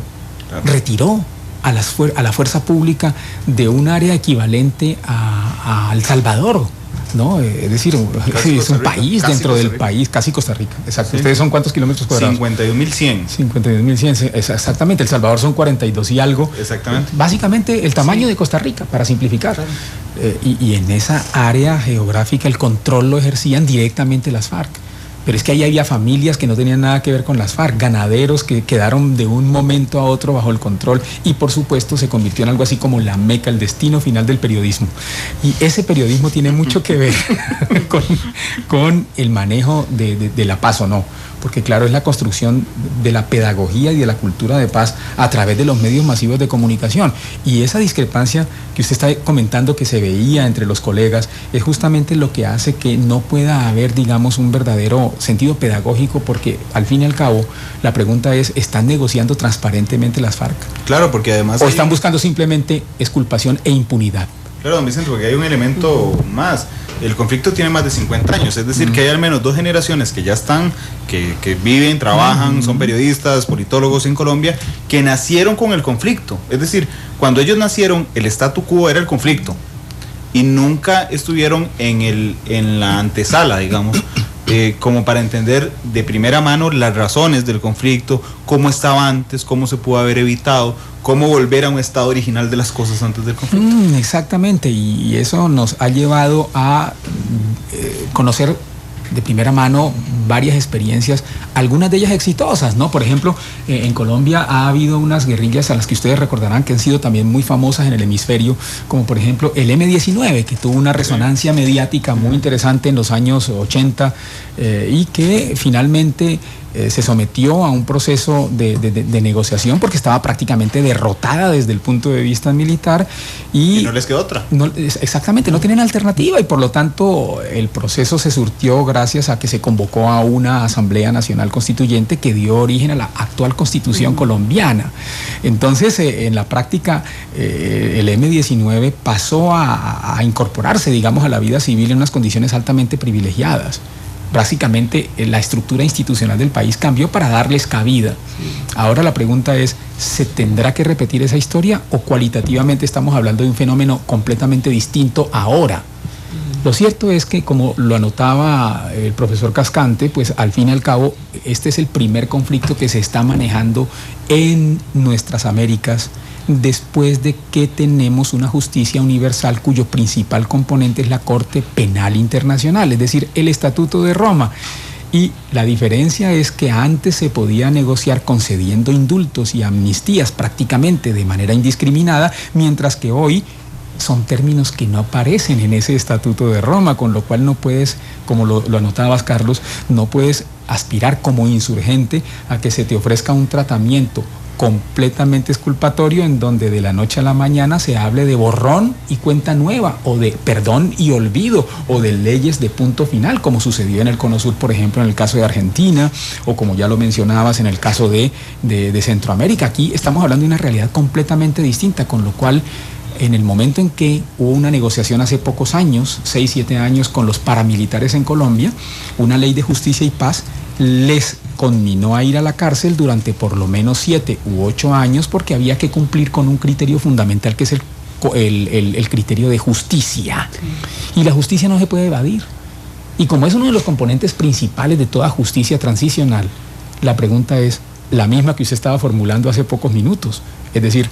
retiró a la fuerza pública de un área equivalente a El Salvador, ¿no? Es decir, es un país dentro del país, casi Costa Rica. Exacto. Sí. ¿Ustedes son cuántos kilómetros cuadrados? 52.100. 52.100, exactamente. El Salvador son 42 y algo. Exactamente. Básicamente el tamaño de Costa Rica, para simplificar. Claro. Y en esa área geográfica el control lo ejercían directamente las FARC. Pero es que ahí había familias que no tenían nada que ver con las FARC, ganaderos que quedaron de un momento a otro bajo el control, y por supuesto se convirtió en algo así como la meca, el destino final del periodismo. Y ese periodismo tiene mucho que ver con el manejo de la paz o no, porque claro, es la construcción de la pedagogía y de la cultura de paz a través de los medios masivos de comunicación. Y esa discrepancia que usted está comentando que se veía entre los colegas es justamente lo que hace que no pueda haber, digamos, un verdadero sentido pedagógico, porque al fin y al cabo la pregunta es, ¿están negociando transparentemente las FARC? Claro, porque además... ¿O están buscando simplemente exculpación e impunidad? Claro, don Vicente, porque hay un elemento más. El conflicto tiene más de 50 años, es decir, que hay al menos 2 generaciones que ya están, que viven, trabajan, son periodistas, politólogos en Colombia, que nacieron con el conflicto. Es decir, cuando ellos nacieron, el statu quo era el conflicto y nunca estuvieron en la antesala, digamos, como para entender de primera mano las razones del conflicto, cómo estaba antes, cómo se pudo haber evitado, cómo volver a un estado original de las cosas antes del conflicto. Exactamente, y eso nos ha llevado a conocer de primera mano varias experiencias, algunas de ellas exitosas, ¿no? Por ejemplo, en Colombia ha habido unas guerrillas a las que ustedes recordarán que han sido también muy famosas en el hemisferio, como por ejemplo el M-19, que tuvo una resonancia mediática muy interesante en los años 80 y que finalmente se sometió a un proceso de negociación porque estaba prácticamente derrotada desde el punto de vista militar y no les quedó otra. Exactamente, no tienen alternativa, y por lo tanto el proceso se surtió gracias a que se convocó a una Asamblea Nacional Constituyente que dio origen a la actual Constitución colombiana. Entonces, en la práctica, el M-19 pasó a incorporarse, digamos, a la vida civil en unas condiciones altamente privilegiadas. Básicamente la estructura institucional del país cambió para darles cabida. Ahora la pregunta es, ¿se tendrá que repetir esa historia o cualitativamente estamos hablando de un fenómeno completamente distinto ahora? Lo cierto es que, como lo anotaba el profesor Cascante, pues al fin y al cabo este es el primer conflicto que se está manejando en nuestras Américas después de que tenemos una justicia universal cuyo principal componente es la Corte Penal Internacional, es decir, el Estatuto de Roma. Y la diferencia es que antes se podía negociar concediendo indultos y amnistías prácticamente de manera indiscriminada, mientras que hoy son términos que no aparecen en ese Estatuto de Roma, con lo cual no puedes, como lo anotabas, Carlos, no puedes aspirar como insurgente a que se te ofrezca un tratamiento completamente exculpatorio en donde de la noche a la mañana se hable de borrón y cuenta nueva, o de perdón y olvido, o de leyes de punto final, como sucedió en el Cono Sur, por ejemplo, en el caso de Argentina, o como ya lo mencionabas, en el caso de Centroamérica. Aquí estamos hablando de una realidad completamente distinta, con lo cual en el momento en que hubo una negociación hace pocos años, 6, 7 años, con los paramilitares en Colombia, una ley de justicia y paz les conminó a ir a la cárcel durante por lo menos 7 u 8 años porque había que cumplir con un criterio fundamental que es el criterio de justicia. Sí. Y la justicia no se puede evadir. Y como es uno de los componentes principales de toda justicia transicional, la pregunta es la misma que usted estaba formulando hace pocos minutos. Es decir,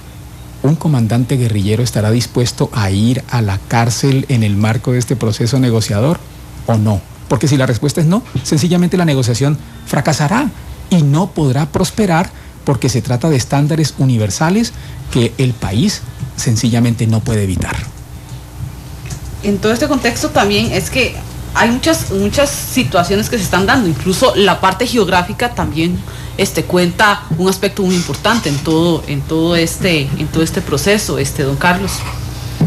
¿un comandante guerrillero estará dispuesto a ir a la cárcel en el marco de este proceso negociador o no? Porque si la respuesta es no, sencillamente la negociación fracasará y no podrá prosperar porque se trata de estándares universales que el país sencillamente no puede evitar. En todo este contexto también es que hay muchas situaciones que se están dando, incluso la parte geográfica también cuenta un aspecto muy importante en todo este proceso, don Carlos.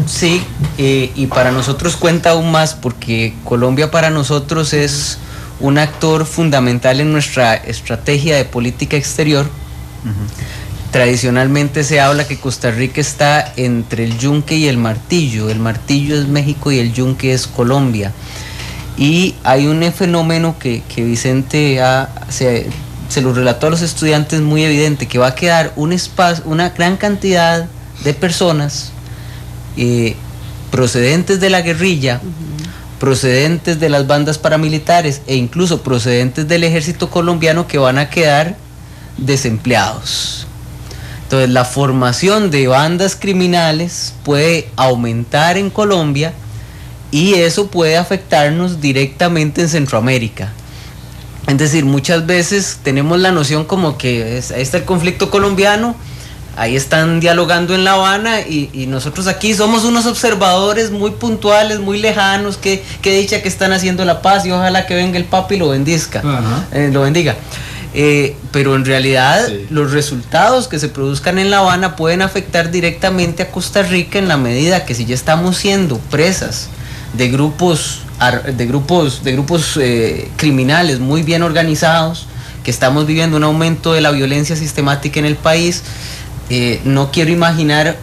Sí, y para nosotros cuenta aún más porque Colombia para nosotros es un actor fundamental en nuestra estrategia de política exterior. Tradicionalmente se habla que Costa Rica está entre el yunque y el martillo. El martillo es México y el yunque es Colombia. Y hay un fenómeno que Vicente se lo relató a los estudiantes muy evidente, que va a quedar un espacio, una gran cantidad de personas procedentes de la guerrilla, procedentes de las bandas paramilitares e incluso procedentes del ejército colombiano, que van a quedar desempleados. Entonces la formación de bandas criminales puede aumentar en Colombia y eso puede afectarnos directamente en Centroamérica. Es decir, muchas veces tenemos la noción como que ahí está el conflicto colombiano, ahí están dialogando en La Habana y nosotros aquí somos unos observadores muy puntuales, muy lejanos, que dicha que están haciendo la paz y ojalá que venga el Papa y lo bendiga. Pero en realidad los resultados que se produzcan en La Habana pueden afectar directamente a Costa Rica, en la medida que si ya estamos siendo presas de grupos criminales muy bien organizados, que estamos viviendo un aumento de la violencia sistemática en el país. No quiero imaginar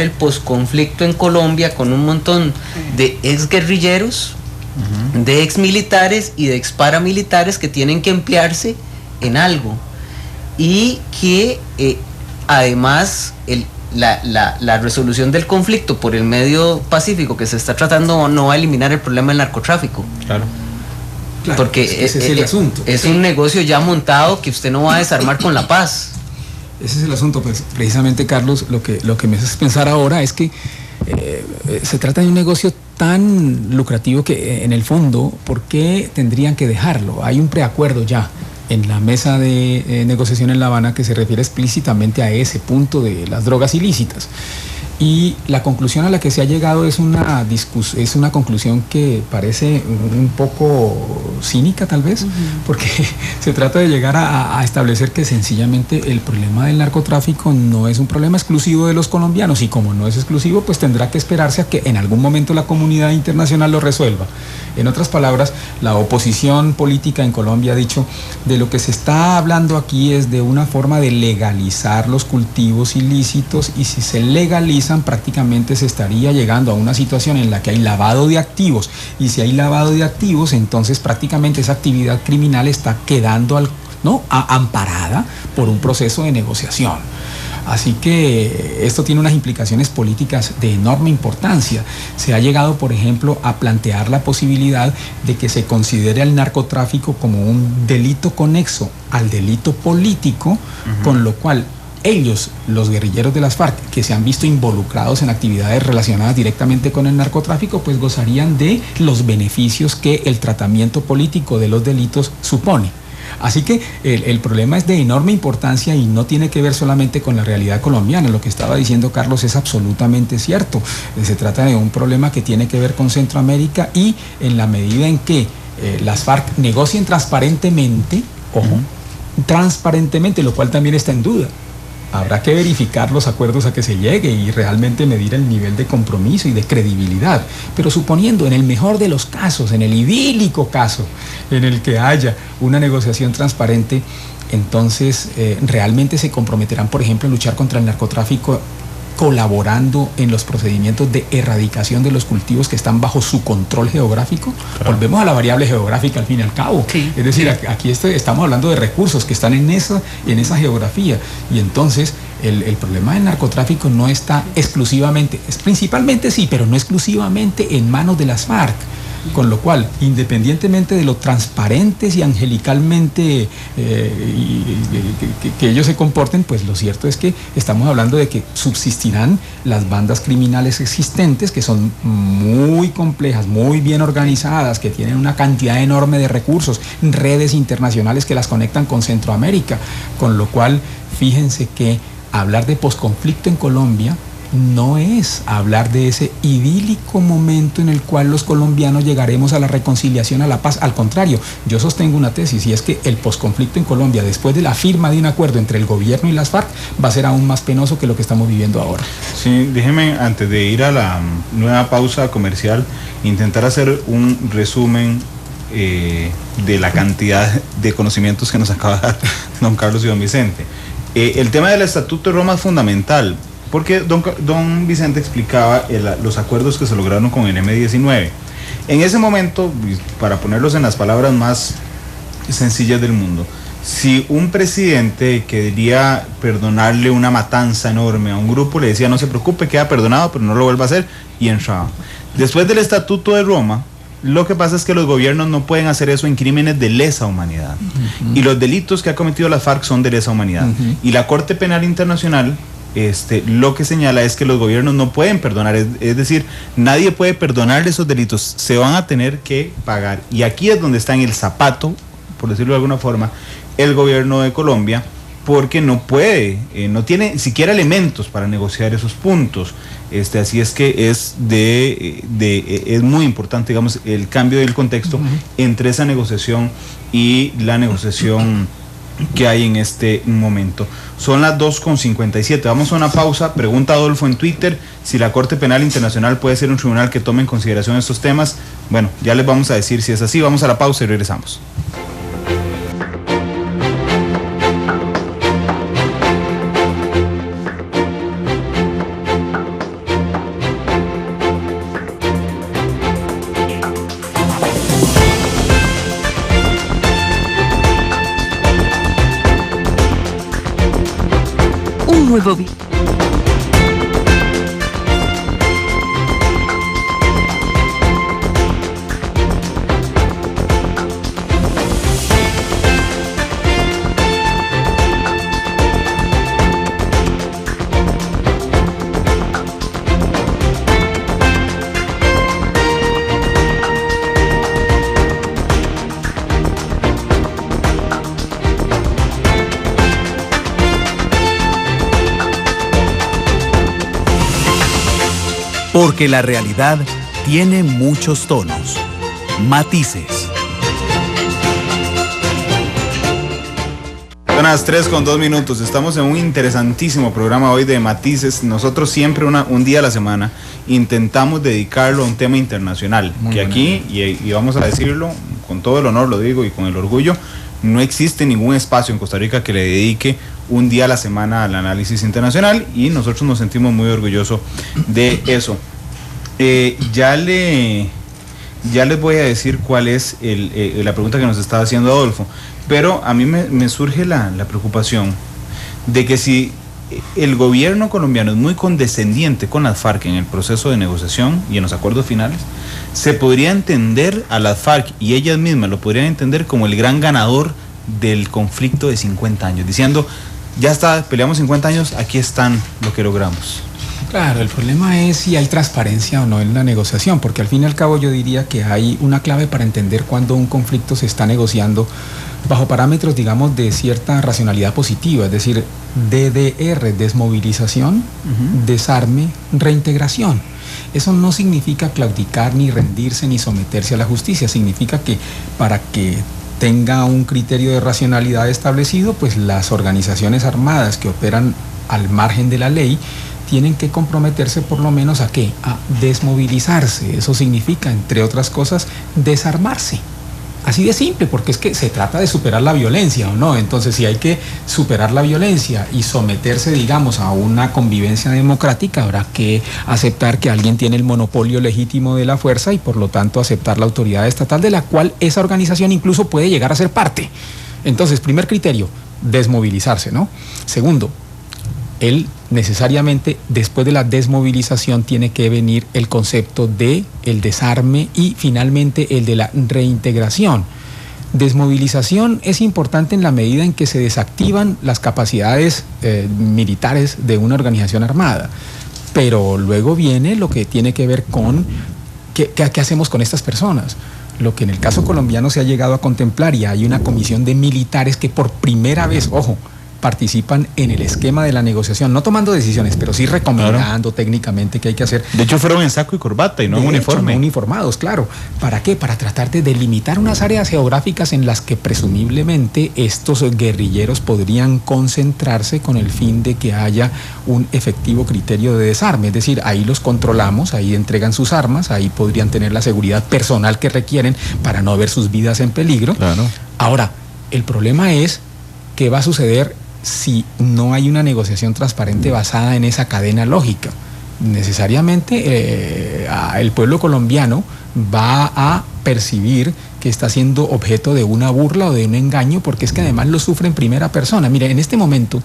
el posconflicto en Colombia con un montón de exguerrilleros, de exmilitares y de exparamilitares que tienen que emplearse en algo, y que además la resolución del conflicto por el medio pacífico que se está tratando no va a eliminar el problema del narcotráfico. Claro, porque ese es el asunto. Es un negocio ya montado que usted no va a desarmar con la paz. Ese es el asunto, pues precisamente, Carlos, lo que me hace pensar ahora es que se trata de un negocio tan lucrativo que en el fondo, ¿por qué tendrían que dejarlo? Hay un preacuerdo ya en la mesa de negociación en La Habana que se refiere explícitamente a ese punto de las drogas ilícitas. Y la conclusión a la que se ha llegado es una conclusión que parece un poco cínica, tal vez, porque se trata de llegar a establecer que sencillamente el problema del narcotráfico no es un problema exclusivo de los colombianos, y como no es exclusivo, pues tendrá que esperarse a que en algún momento la comunidad internacional lo resuelva. En otras palabras, la oposición política en Colombia ha dicho, de lo que se está hablando aquí es de una forma de legalizar los cultivos ilícitos, y si se legaliza prácticamente se estaría llegando a una situación en la que hay lavado de activos, y si hay lavado de activos, entonces prácticamente esa actividad criminal está quedando amparada por un proceso de negociación. Así que esto tiene unas implicaciones políticas de enorme importancia. Se ha llegado, por ejemplo, a plantear la posibilidad de que se considere al narcotráfico como un delito conexo al delito político, con lo cual ellos, los guerrilleros de las FARC, que se han visto involucrados en actividades relacionadas directamente con el narcotráfico, pues gozarían de los beneficios que el tratamiento político de los delitos supone. Así que el problema es de enorme importancia y no tiene que ver solamente con la realidad colombiana. Lo que estaba diciendo Carlos es absolutamente cierto. Se trata de un problema que tiene que ver con Centroamérica, y en la medida en que las FARC negocien transparentemente, transparentemente, lo cual también está en duda. Habrá que verificar los acuerdos a que se llegue y realmente medir el nivel de compromiso y de credibilidad. Pero suponiendo, en el mejor de los casos, en el idílico caso en el que haya una negociación transparente, entonces realmente se comprometerán, por ejemplo, a luchar contra el narcotráfico, colaborando en los procedimientos de erradicación de los cultivos que están bajo su control geográfico. Claro. Volvemos a la variable geográfica al fin y al cabo. Sí, es decir, aquí estamos hablando de recursos que están en esa geografía, y entonces el problema del narcotráfico no está exclusivamente, principalmente sí, pero no exclusivamente en manos de las FARC. Con lo cual, independientemente de lo transparentes y angelicalmente que ellos se comporten, pues lo cierto es que estamos hablando de que subsistirán las bandas criminales existentes, que son muy complejas, muy bien organizadas, que tienen una cantidad enorme de recursos, redes internacionales que las conectan con Centroamérica. Con lo cual, fíjense que hablar de posconflicto en Colombia no es hablar de ese idílico momento en el cual los colombianos llegaremos a la reconciliación, a la paz. Al contrario, yo sostengo una tesis, y es que el posconflicto en Colombia, después de la firma de un acuerdo entre el gobierno y las FARC, va a ser aún más penoso que lo que estamos viviendo ahora. Sí, déjeme, antes de ir a la nueva pausa comercial, intentar hacer un resumen de la cantidad de conocimientos que nos acaba de dar don Carlos y don Vicente. El tema del Estatuto de Roma es fundamental, porque don Vicente explicaba los acuerdos que se lograron con el M-19. En ese momento, para ponerlos en las palabras más sencillas del mundo, si un presidente quería perdonarle una matanza enorme a un grupo, le decía: no se preocupe, queda perdonado, pero no lo vuelva a hacer, y entraba. Después del Estatuto de Roma, lo que pasa es que los gobiernos no pueden hacer eso en crímenes de lesa humanidad. Y los delitos que ha cometido la FARC son de lesa humanidad. Y la Corte Penal Internacional lo que señala es que los gobiernos no pueden perdonar, es decir, nadie puede perdonarle esos delitos, se van a tener que pagar. Y aquí es donde está en el zapato, por decirlo de alguna forma, el gobierno de Colombia, porque no puede, no tiene siquiera elementos para negociar esos puntos. Así es que es muy importante, digamos, el cambio del contexto entre esa negociación y la negociación que hay en este momento. Son las 2:57. Vamos a una pausa. Pregunta Adolfo en Twitter si la Corte Penal Internacional puede ser un tribunal que tome en consideración estos temas. Bueno, ya les vamos a decir si es así. Vamos a la pausa y regresamos. Nuevo video. Porque la realidad tiene muchos tonos, matices. Son las 3:02. Estamos en un interesantísimo programa hoy de Matices. Nosotros siempre un día a la semana intentamos dedicarlo a un tema internacional. Muy que aquí, y vamos a decirlo con todo el honor, lo digo, y con el orgullo, no existe ningún espacio en Costa Rica que le dedique un día a la semana al análisis internacional, y nosotros nos sentimos muy orgullosos de eso. Ya les voy a decir cuál es la pregunta que nos estaba haciendo Adolfo, pero a mí me surge la preocupación de que si el gobierno colombiano es muy condescendiente con las FARC en el proceso de negociación y en los acuerdos finales, se podría entender a las FARC, y ellas mismas lo podrían entender, como el gran ganador del conflicto de 50 años, diciendo: ya está, peleamos 50 años, aquí están lo que logramos. Claro, el problema es si hay transparencia o no en la negociación, porque al fin y al cabo yo diría que hay una clave para entender cuando un conflicto se está negociando bajo parámetros, digamos, de cierta racionalidad positiva, es decir, DDR, desmovilización, desarme, reintegración. Eso no significa claudicar, ni rendirse, ni someterse a la justicia. Significa que para que tenga un criterio de racionalidad establecido, pues las organizaciones armadas que operan al margen de la ley tienen que comprometerse por lo menos ¿a qué? A desmovilizarse. Eso significa, entre otras cosas, desarmarse. Así de simple, porque es que se trata de superar la violencia, ¿o no? Entonces, si hay que superar la violencia y someterse, digamos, a una convivencia democrática, habrá que aceptar que alguien tiene el monopolio legítimo de la fuerza y, por lo tanto, aceptar la autoridad estatal de la cual esa organización incluso puede llegar a ser parte. Entonces, primer criterio, desmovilizarse, ¿no? Segundo, él necesariamente, después de la desmovilización, tiene que venir el concepto de el desarme y finalmente el de la reintegración. Desmovilización es importante en la medida en que se desactivan las capacidades militares de una organización armada, pero luego viene lo que tiene que ver con qué hacemos con estas personas. Lo que en el caso colombiano se ha llegado a contemplar, y hay una comisión de militares que por primera vez, ojo, participan en el esquema de la negociación, no tomando decisiones, pero sí recomendando técnicamente qué hay que hacer. De hecho, fueron en saco y corbata y no en uniforme. No uniformados, claro. ¿Para qué? Para tratar de delimitar unas áreas geográficas en las que presumiblemente estos guerrilleros podrían concentrarse con el fin de que haya un efectivo criterio de desarme. Es decir, ahí los controlamos, ahí entregan sus armas, ahí podrían tener la seguridad personal que requieren para no ver sus vidas en peligro. Claro. Ahora, el problema es qué va a suceder si no hay una negociación transparente basada en esa cadena lógica. Necesariamente el pueblo colombiano va a percibir que está siendo objeto de una burla o de un engaño, porque es que además lo sufre en primera persona. Mire, en este momento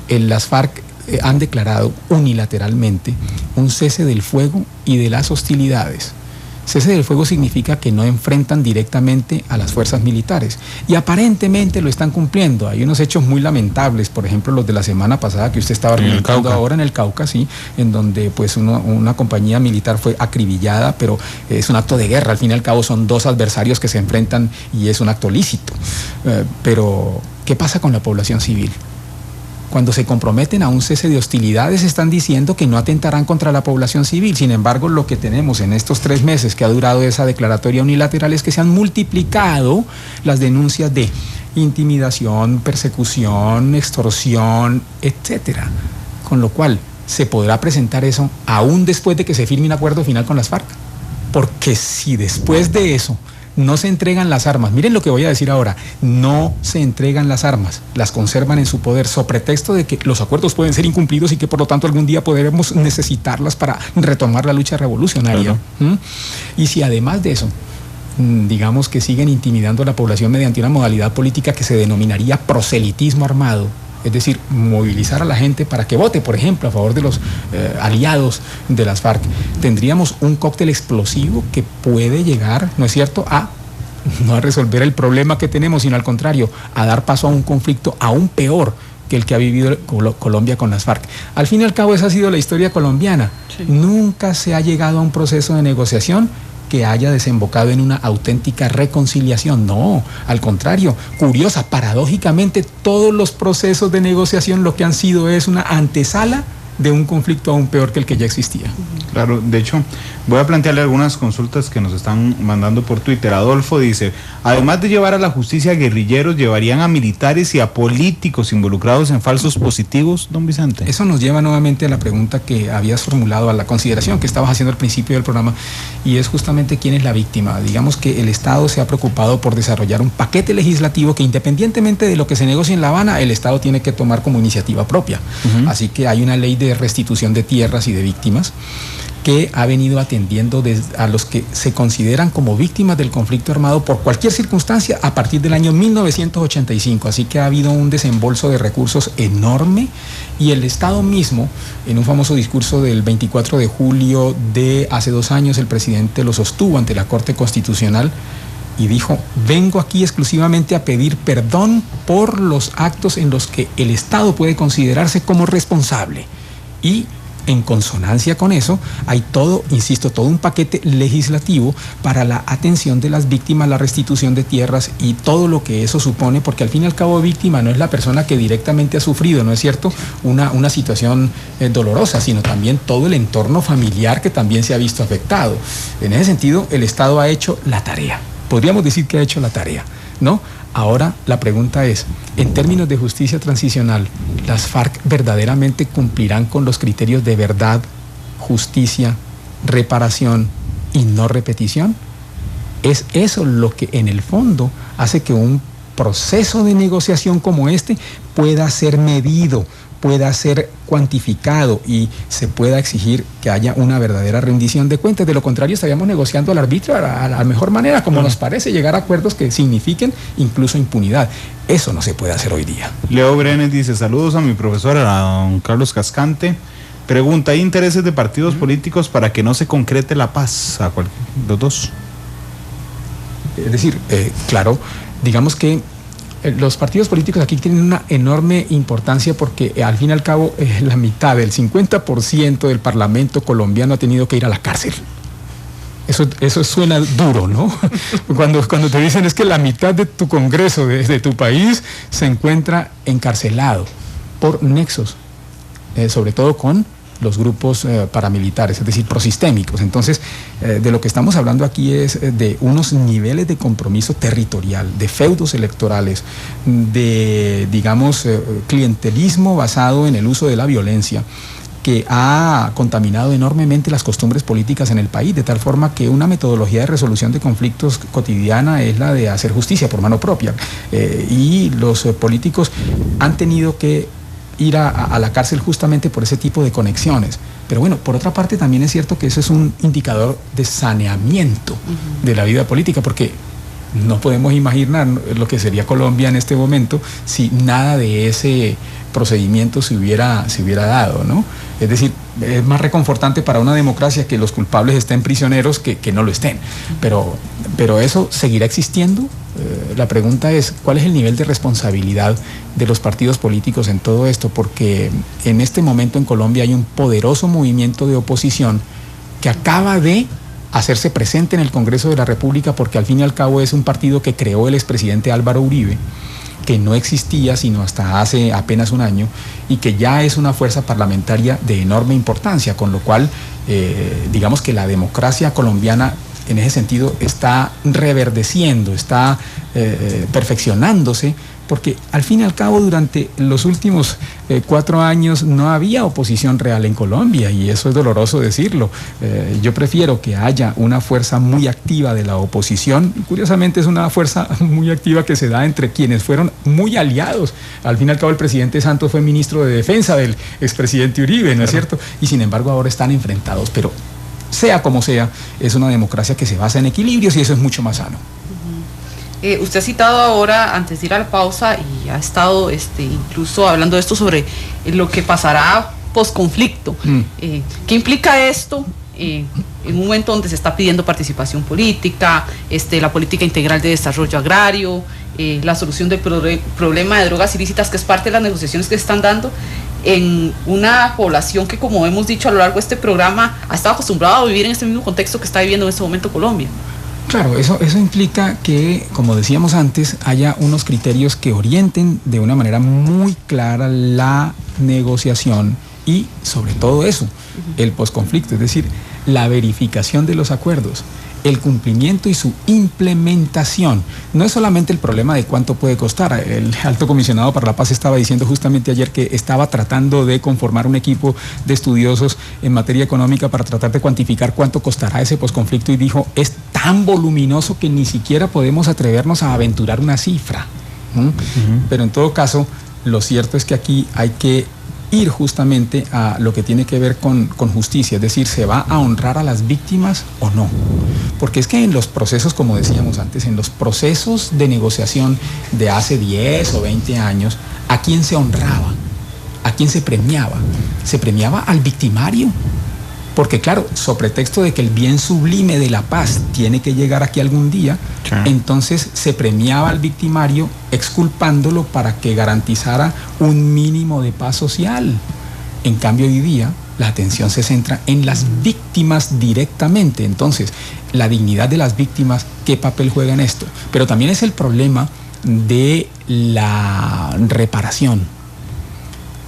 las FARC han declarado unilateralmente un cese del fuego y de las hostilidades. Cese del fuego significa que no enfrentan directamente a las fuerzas militares y aparentemente lo están cumpliendo. Hay unos hechos muy lamentables, por ejemplo los de la semana pasada que usted estaba relatando ahora en el Cauca, sí, en donde pues una compañía militar fue acribillada, pero es un acto de guerra. Al fin y al cabo son dos adversarios que se enfrentan y es un acto lícito. Pero ¿qué pasa con la población civil? Cuando se comprometen a un cese de hostilidades están diciendo que no atentarán contra la población civil. Sin embargo, lo que tenemos en estos 3 meses que ha durado esa declaratoria unilateral es que se han multiplicado las denuncias de intimidación, persecución, extorsión, etcétera. Con lo cual, ¿se podrá presentar eso aún después de que se firme un acuerdo final con las FARC? Porque si después de eso no se entregan las armas, miren lo que voy a decir ahora, no se entregan las armas, las conservan en su poder, sobre pretexto de que los acuerdos pueden ser incumplidos y que por lo tanto algún día podremos necesitarlas para retomar la lucha revolucionaria. Claro. Y si además de eso, digamos que siguen intimidando a la población mediante una modalidad política que se denominaría proselitismo armado, es decir, movilizar a la gente para que vote, por ejemplo, a favor de los aliados de las FARC, tendríamos un cóctel explosivo que puede llegar, ¿no es cierto?, no a resolver el problema que tenemos, sino al contrario, a dar paso a un conflicto aún peor que el que ha vivido Colombia con las FARC. Al fin y al cabo, esa ha sido la historia colombiana. Sí. Nunca se ha llegado a un proceso de negociación que haya desembocado en una auténtica reconciliación. No, al contrario, curiosa, paradójicamente, todos los procesos de negociación lo que han sido es una antesala de un conflicto aún peor que el que ya existía. Claro, de hecho, voy a plantearle algunas consultas que nos están mandando por Twitter. Adolfo dice, además de llevar a la justicia a guerrilleros, ¿llevarían a militares y a políticos involucrados en falsos positivos, don Vicente? Eso nos lleva nuevamente a la pregunta que habías formulado, a la consideración que estabas haciendo al principio del programa, y es justamente quién es la víctima. Digamos que el Estado se ha preocupado por desarrollar un paquete legislativo que, independientemente de lo que se negocie en La Habana, el Estado tiene que tomar como iniciativa propia. Así que hay una ley de restitución de tierras y de víctimas que ha venido atendiendo a los que se consideran como víctimas del conflicto armado por cualquier circunstancia a partir del año 1985. Así que ha habido un desembolso de recursos enorme y el Estado mismo, en un famoso discurso del 24 de julio de hace 2 años, el presidente lo sostuvo ante la Corte Constitucional y dijo, vengo aquí exclusivamente a pedir perdón por los actos en los que el Estado puede considerarse como responsable. Y en consonancia con eso, hay todo un paquete legislativo para la atención de las víctimas, la restitución de tierras y todo lo que eso supone, porque al fin y al cabo víctima no es la persona que directamente ha sufrido, ¿no es cierto?, una situación dolorosa, sino también todo el entorno familiar que también se ha visto afectado. En ese sentido, el Estado ha hecho la tarea. Podríamos decir que ha hecho la tarea, ¿no? Ahora la pregunta es, en términos de justicia transicional, ¿las FARC verdaderamente cumplirán con los criterios de verdad, justicia, reparación y no repetición? Es eso lo que en el fondo hace que un proceso de negociación como este pueda ser medido, pueda ser cuantificado y se pueda exigir que haya una verdadera rendición de cuentas. De lo contrario, estaríamos negociando al arbitrio a la mejor manera, como nos parece, llegar a acuerdos que signifiquen incluso impunidad. Eso no se puede hacer hoy día. Leo Brenes dice, saludos a mi profesor, a don Carlos Cascante. Pregunta, ¿hay intereses de partidos políticos para que no se concrete la paz a los dos? Es decir, claro, digamos que los partidos políticos aquí tienen una enorme importancia porque al fin y al cabo la mitad, el 50% del Parlamento colombiano ha tenido que ir a la cárcel. Eso suena duro, ¿no? Cuando te dicen es que la mitad de tu Congreso, de tu país, se encuentra encarcelado por nexos, sobre todo con los grupos paramilitares, es decir, prosistémicos. Entonces, de lo que estamos hablando aquí es de unos niveles de compromiso territorial, de feudos electorales, de, digamos, clientelismo basado en el uso de la violencia, que ha contaminado enormemente las costumbres políticas en el país, de tal forma que una metodología de resolución de conflictos cotidiana es la de hacer justicia por mano propia. Y los políticos han tenido que ir a la cárcel justamente por ese tipo de conexiones. Pero bueno, por otra parte también es cierto que eso es un indicador de saneamiento de la vida política, porque no podemos imaginar lo que sería Colombia en este momento si nada de ese procedimiento se hubiera dado, ¿no? Es decir, es más reconfortante para una democracia que los culpables estén prisioneros que no lo estén. Pero eso seguirá existiendo. La pregunta es, ¿cuál es el nivel de responsabilidad de los partidos políticos en todo esto? Porque en este momento en Colombia hay un poderoso movimiento de oposición que acaba de hacerse presente en el Congreso de la República, porque al fin y al cabo es un partido que creó el expresidente Álvaro Uribe, que no existía sino hasta hace apenas un año, y que ya es una fuerza parlamentaria de enorme importancia, con lo cual digamos que la democracia colombiana en ese sentido está reverdeciendo, está perfeccionándose, porque al fin y al cabo durante los últimos 4 años no había oposición real en Colombia, y eso es doloroso decirlo. Yo prefiero que haya una fuerza muy activa de la oposición. Curiosamente es una fuerza muy activa que se da entre quienes fueron muy aliados. Al fin y al cabo el presidente Santos fue ministro de Defensa del expresidente Uribe, ¿no es cierto? Y sin embargo ahora están enfrentados, pero sea como sea, es una democracia que se basa en equilibrios y eso es mucho más sano. Usted ha citado ahora, antes de ir a la pausa, y ha estado incluso hablando de esto sobre lo que pasará post-conflicto. ¿Qué implica esto en un momento donde se está pidiendo participación política, la política integral de desarrollo agrario, la solución del problema de drogas ilícitas, que es parte de las negociaciones que se están dando, en una población que, como hemos dicho a lo largo de este programa, ha estado acostumbrada a vivir en este mismo contexto que está viviendo en este momento Colombia? Claro, eso implica que, como decíamos antes, haya unos criterios que orienten de una manera muy clara la negociación y, sobre todo eso, el posconflicto, es decir, la verificación de los acuerdos, el cumplimiento y su implementación. No es solamente el problema de cuánto puede costar. El alto comisionado para la paz estaba diciendo justamente ayer que estaba tratando de conformar un equipo de estudiosos en materia económica para tratar de cuantificar cuánto costará ese posconflicto, y dijo, es tan voluminoso que ni siquiera podemos atrevernos a aventurar una cifra. Pero en todo caso, lo cierto es que aquí hay que ir justamente a lo que tiene que ver con justicia, es decir, ¿se va a honrar a las víctimas o no? Porque es que en los procesos, como decíamos antes, en los procesos de negociación de hace 10 o 20 años, ¿a quién se honraba? ¿A quién se premiaba? Se premiaba al victimario. Porque claro, sobre pretexto de que el bien sublime de la paz tiene que llegar aquí algún día, entonces se premiaba al victimario exculpándolo para que garantizara un mínimo de paz social. En cambio, hoy día la atención se centra en las víctimas directamente. Entonces, la dignidad de las víctimas, ¿qué papel juega en esto? Pero también es el problema de la reparación.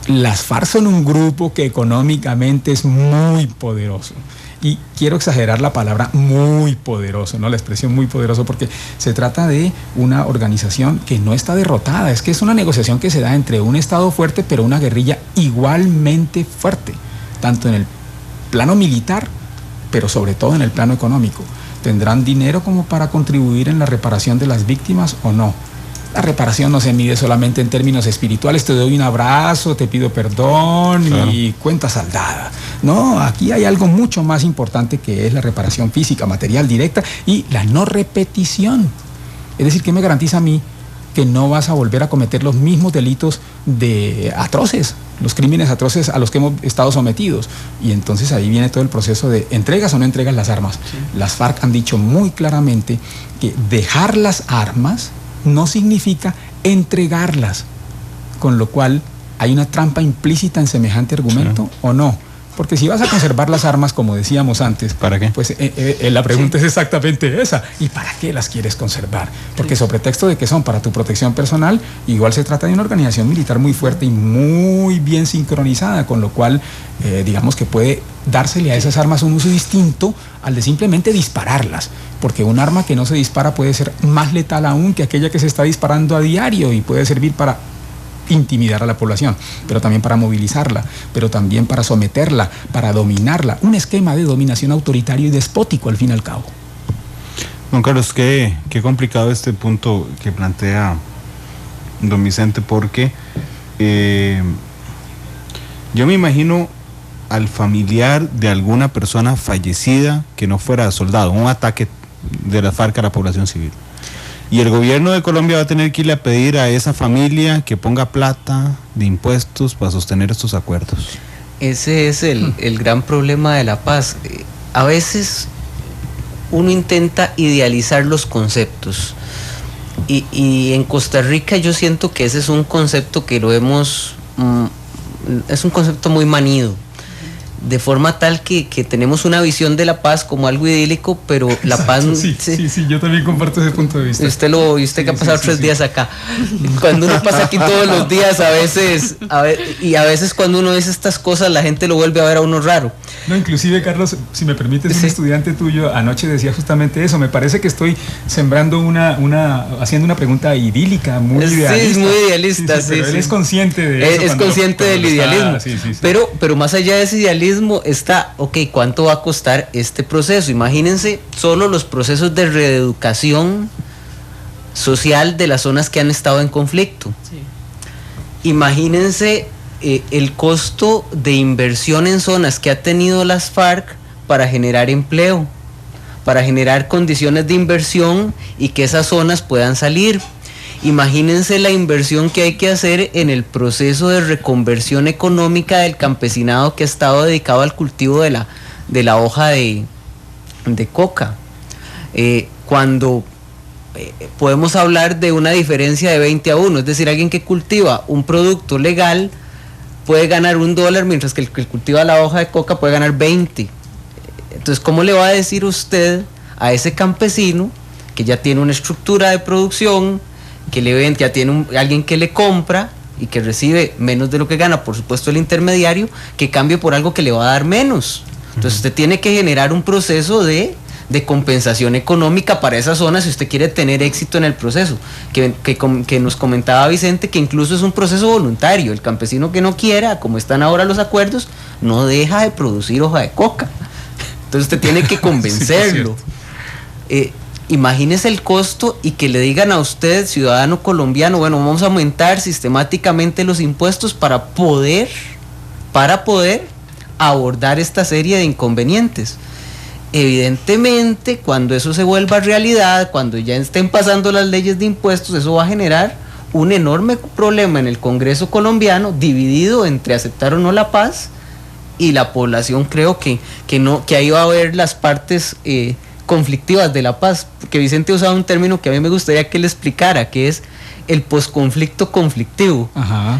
Las FARC son un grupo que económicamente es muy poderoso. Y quiero exagerar la palabra muy poderoso, ¿no? La expresión muy poderoso, porque se trata de una organización que no está derrotada. Es que es una negociación que se da entre un Estado fuerte, pero una guerrilla igualmente fuerte, tanto en el plano militar, pero sobre todo en el plano económico. ¿Tendrán dinero como para contribuir en la reparación de las víctimas o no? La reparación no se mide solamente en términos espirituales, te doy un abrazo, te pido perdón y cuenta saldada. No, aquí hay algo mucho más importante, que es la reparación física, material, directa, y la no repetición. Es decir, ¿qué me garantiza a mí que no vas a volver a cometer los mismos delitos atroces, los crímenes atroces a los que hemos estado sometidos? Y entonces ahí viene todo el proceso de entregas o no entregas las armas. Las FARC han dicho muy claramente que dejar las armas no significa entregarlas, con lo cual hay una trampa implícita en semejante argumento, ¿o no? Porque si vas a conservar las armas, como decíamos antes, ¿para qué? Pues la pregunta es exactamente esa. ¿Y para qué las quieres conservar? Porque sobre pretexto de que son para tu protección personal, igual se trata de una organización militar muy fuerte y muy bien sincronizada, con lo cual, digamos que puede dársele a esas armas un uso distinto al de simplemente dispararlas. Porque un arma que no se dispara puede ser más letal aún que aquella que se está disparando a diario y puede servir para intimidar a la población, pero también para movilizarla, pero también para someterla, para dominarla. Un esquema de dominación autoritario y despótico al fin y al cabo. Don Carlos, qué complicado este punto que plantea don Vicente, porque yo me imagino al familiar de alguna persona fallecida que no fuera soldado, un ataque de la FARC a la población civil. Y el gobierno de Colombia va a tener que irle a pedir a esa familia que ponga plata de impuestos para sostener estos acuerdos. Ese es el gran problema de la paz. A veces uno intenta idealizar los conceptos. Y en Costa Rica yo siento que ese es un concepto que es un concepto muy manido. De forma tal que tenemos una visión de la paz como algo idílico, pero la paz... Sí, yo también comparto ese punto de vista. Usted que ha pasado 3 días acá. Cuando uno pasa aquí todos los días, a veces cuando uno dice estas cosas, la gente lo vuelve a ver a uno raro. No, inclusive, Carlos, si me permites, un estudiante tuyo anoche decía justamente eso. Me parece que estoy sembrando haciendo una pregunta idílica, muy idealista. Sí, es muy idealista. Pero él es consciente de eso. Es consciente del idealismo. Pero más allá de ese idealismo está, ¿cuánto va a costar este proceso? Imagínense solo los procesos de reeducación social de las zonas que han estado en conflicto. Sí. Imagínense el costo de inversión en zonas que ha tenido las FARC para generar empleo, para generar condiciones de inversión y que esas zonas puedan salir. Imagínense la inversión que hay que hacer en el proceso de reconversión económica del campesinado que ha estado dedicado al cultivo de la hoja de coca. Cuando podemos hablar de una diferencia de 20-1, es decir, alguien que cultiva un producto legal puede ganar $1, mientras que el que cultiva la hoja de coca puede ganar 20. Entonces, ¿cómo le va a decir usted a ese campesino que ya tiene una estructura de producción, que le ven, que ya tiene alguien que le compra y que recibe menos de lo que gana, por supuesto el intermediario, que cambie por algo que le va a dar menos? Entonces usted tiene que generar un proceso de compensación económica para esa zona si usted quiere tener éxito en el proceso, que nos comentaba Vicente, que incluso es un proceso voluntario. El campesino que no quiera, como están ahora los acuerdos, no deja de producir hoja de coca. Entonces usted tiene que convencerlo. Imagínese el costo y que le digan a usted, ciudadano colombiano, bueno, vamos a aumentar sistemáticamente los impuestos para poder abordar esta serie de inconvenientes. Evidentemente, cuando eso se vuelva realidad, cuando ya estén pasando las leyes de impuestos, eso va a generar un enorme problema en el Congreso colombiano, dividido entre aceptar o no la paz, y la población creo que ahí va a haber las partes conflictivas de la paz, porque Vicente ha usado un término que a mí me gustaría que él explicara, que es el posconflicto conflictivo.